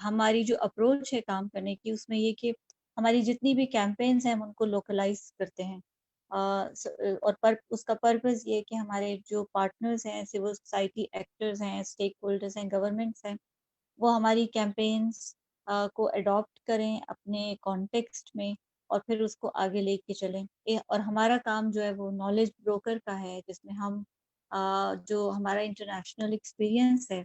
हमारी जो अप्रोच है काम करने की उसमें ये कि हमारी जितनी भी कैंपेन्स हैं हम उनको लोकलाइज करते हैं और उसका पर्पस ये है कि हमारे जो पार्टनर्स हैं, सिविल सोसाइटी एक्टर्स हैं, स्टेक होल्डर्स हैं, गवर्नमेंट्स हैं, वो हमारी कैंपेन्स को अडॉप्ट करें अपने कॉन्टेक्स्ट में और फिर उसको आगे लेके चलें। और हमारा काम जो है वो नॉलेज ब्रोकर का है, जिसमें हम जो हमारा इंटरनेशनल एक्सपीरियंस है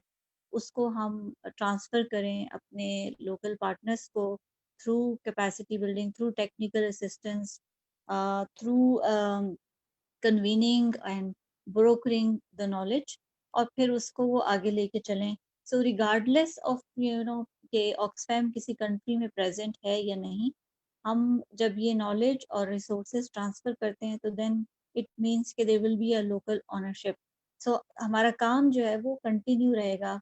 उसको हम ट्रांसफ़र करें अपने लोकल पार्टनर्स को through capacity building, through technical assistance, through convening and brokering the knowledge और फिर उसको वो आगे लेके चलें। सो रिगार्डलेस ऑफ कि ऑक्सफैम किसी कंट्री में प्रेजेंट है या नहीं, हम जब ये नॉलेज और रिसोर्सेज ट्रांसफ़र करते हैं तो देन इट मीन्स कि there will be a local ownership. So हमारा काम जो है वो कंटिन्यू रहेगा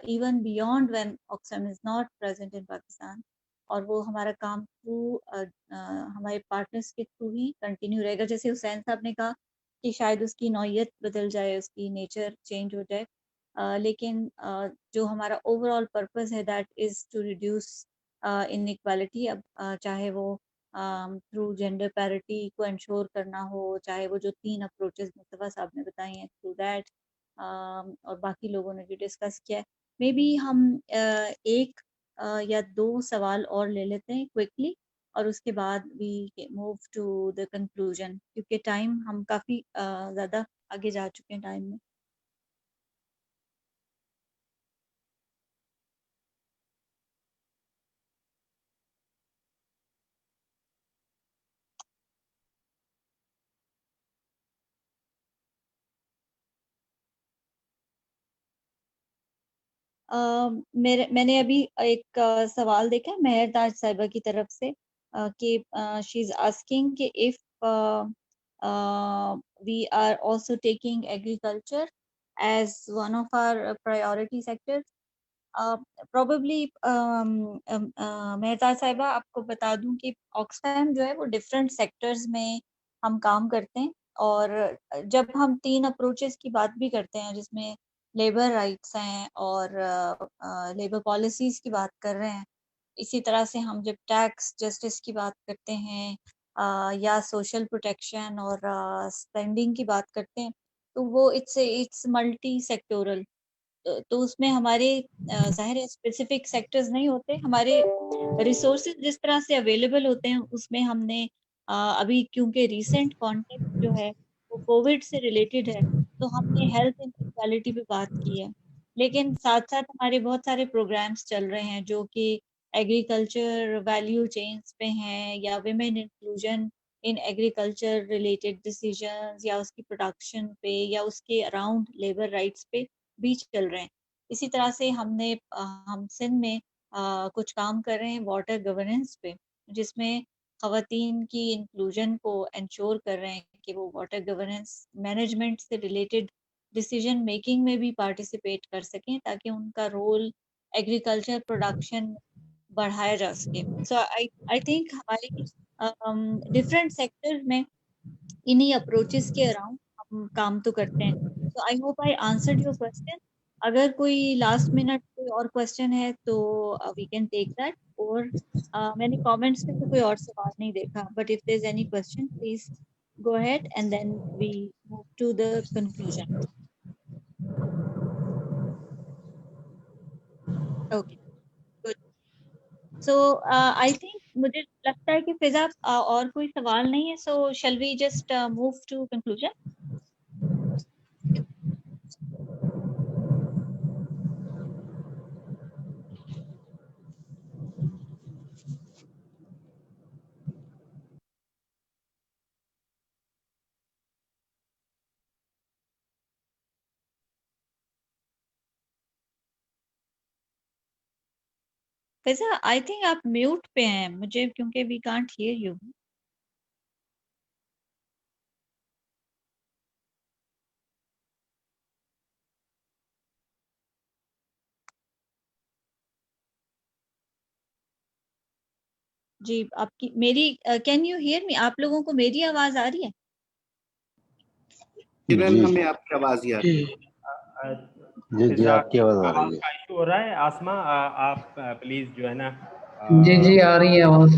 even beyond when Oxfam is not present in Pakistan, और वो हमारा काम थ्रू हमारे पार्टनर्स के थ्रू ही कंटिन्यू रहेगा। जैसे हुसैन साहब ने कहा कि शायद उसकी नौयत बदल जाए, उसकी नेचर चेंज हो जाए, लेकिन जो हमारा ओवरऑल पर्पस है that is to reduce inequality. अब चाहे वो थ्रू जेंडर पैरिटी को इंश्योर करना हो, चाहे वो जो 3 अप्रोचेस मुस्तफ़ा साहब ने बताई हैं थ्रू दैट, और बाकी लोगों ने जो डिस्कस किया है। मे बी हम एक या 2 सवाल और ले लेते हैं क्विकली और उसके बाद we move to the conclusion, क्योंकि टाइम हम काफ़ी ज़्यादा आगे जा चुके हैं टाइम में। मैंने अभी एक सवाल देखा है मेहरताज साहिबा की तरफ से कि शी इज आस्किंग कि if we are also taking agriculture as one of our priority sectors. Probably Mehrtaj sahiba आपको बता दूं कि ऑक्सफैम जो है वो डिफरेंट सेक्टर्स में हम काम करते हैं और जब हम 3 अप्रोचेस की बात भी करते हैं जिसमें लेबर राइट्स हैं और लेबर पॉलिसीज की बात कर रहे हैं, इसी तरह से हम जब टैक्स जस्टिस की बात करते हैं या सोशल प्रोटेक्शन और स्पेंडिंग की बात करते हैं, تو وہ اٹس ملٹی سیکٹورل. تو اس میں ہمارے ظاہر اسپیسیفک سیکٹرز نہیں ہوتے, ہمارے ریسورسز جس طرح سے اویلیبل ہوتے ہیں اس میں ہم نے ابھی کیونکہ ریسنٹ کانٹیکٹ جو ہے وہ کووڈ سے ریلیٹڈ ہے تو ہم نے ہیلتھ انیکوالٹی پہ بات کی ہے, لیکن ساتھ ساتھ ہمارے بہت سارے پروگرامس چل رہے ہیں جو کہ ایگریکلچر ویلیو چینز پہ ہیں, یا women inclusion in agriculture related decisions, یا اس کی پروڈکشن پہ, یا اس کے اراؤنڈ لیبر رائٹس پہ بھی چل رہے ہیں. اسی طرح سے ہم سندھ میں کچھ کام کر رہے ہیں واٹر گورننس پہ, جس میں خواتین کی انکلوژن کو انشور کر رہے ہیں کہ وہ واٹر گورننس مینجمنٹ سے ریلیٹڈ ڈیسیجن میکنگ میں بھی پارٹیسپیٹ کر سکیں تاکہ ان کا رول ایگریکلچر پروڈکشن بڑھایا جا سکے. سو آئی تھنک ہمارے ڈفرینٹ سیکٹر میں انہی اپروچز کے اراؤنڈ ہم کام تو کرتے ہیں. So I hope I answered your question. اگر کوئی لاسٹ منٹ کوئی اور کوسچن ہے تو وی کین ٹیک دیٹ, اور میں نے کامنٹس میں تو کوئی اور سوال نہیں دیکھا, but if there is any question please go ahead and then we move to the conclusion. Okay good. So I think مجھے لگتا ہے کہ فضا اور کوئی سوال نہیں ہے, so shall we just move to conclusion. Fiza I think آپ میوٹ پہ ہیں مجھے, کیونکہ وی کانٹ ہیئر یو. جی آپ کی میری کین یو ہیئر می, آپ لوگوں کو میری آواز آ رہی ہے؟ کرن ہمیں آپ کی آواز ہی آ رہی ہے. جی آپ کی آواز آ رہی ہے. ایشو ہو رہا ہے آسما, آپ پلیز جو ہے نا جی آ رہی ہے آواز.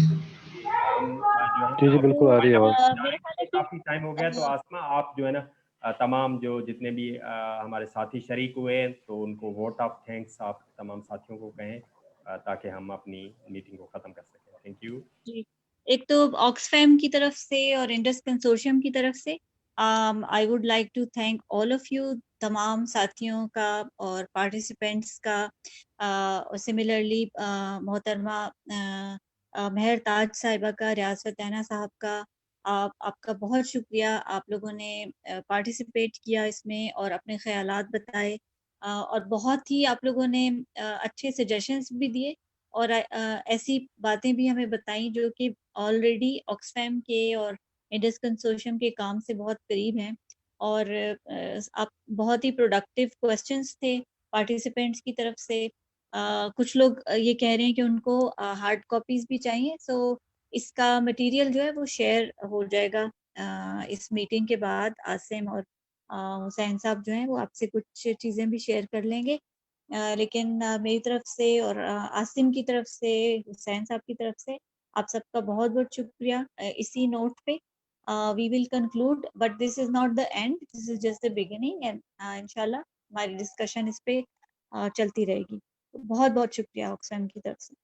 جی بالکل آ رہی ہے آواز. میرے خیال ہے کافی ٹائم ہو گیا, تو آسما آپ جو ہے نا تمام جو جتنے بھی ہمارے ساتھی شریک ہوئے تو ان کو ووٹ آف تھینکس آپ تمام ساتھیوں کو کہیں تاکہ ہم اپنی میٹنگ کو ختم کر سکیں. Thank you. جی, ایک تو آکسفیم کی طرف سے اور انڈس کنسورشیم کی طرف سے I would like to thank all of you, تمام ساتھیوں کا اور پارٹیسپینٹس کا. سملرلی محترمہ مہر تاج صاحبہ کا, ریاض فتحانہ صاحب کا, آپ کا بہت شکریہ. آپ لوگوں نے پارٹیسپیٹ کیا اس میں اور اپنے خیالات بتائے, اور بہت ہی آپ لوگوں نے اچھے سجیشنز بھی دیے, اور ایسی باتیں بھی ہمیں بتائیں جو کہ آلریڈی آکسفیم کے اور انڈس کنسورشیم کے کام سے بہت قریب ہیں. اور آپ بہت ہی پروڈکٹیو کوسچنس تھے پارٹیسپینٹس کی طرف سے. کچھ لوگ یہ کہہ رہے ہیں کہ ان کو ہارڈ کاپیز بھی چاہیے, سو اس کا مٹیریل جو ہے وہ شیئر ہو جائے گا اس میٹنگ کے بعد. عاصم اور حسین صاحب جو ہیں وہ آپ سے کچھ چیزیں بھی شیئر کر لیں گے, لیکن میری طرف سے اور عاصم کی طرف سے, حسین صاحب کی طرف سے آپ سب کا بہت بہت شکریہ. اسی نوٹ پہ we will conclude, but this is not the end, this is just the beginning, and انشاءاللہ ہماری ڈسکشن اس پہ چلتی رہے گی. بہت بہت شکریہ آکسفیم کی طرف سے.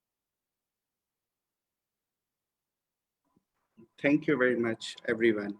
Thank you very much everyone.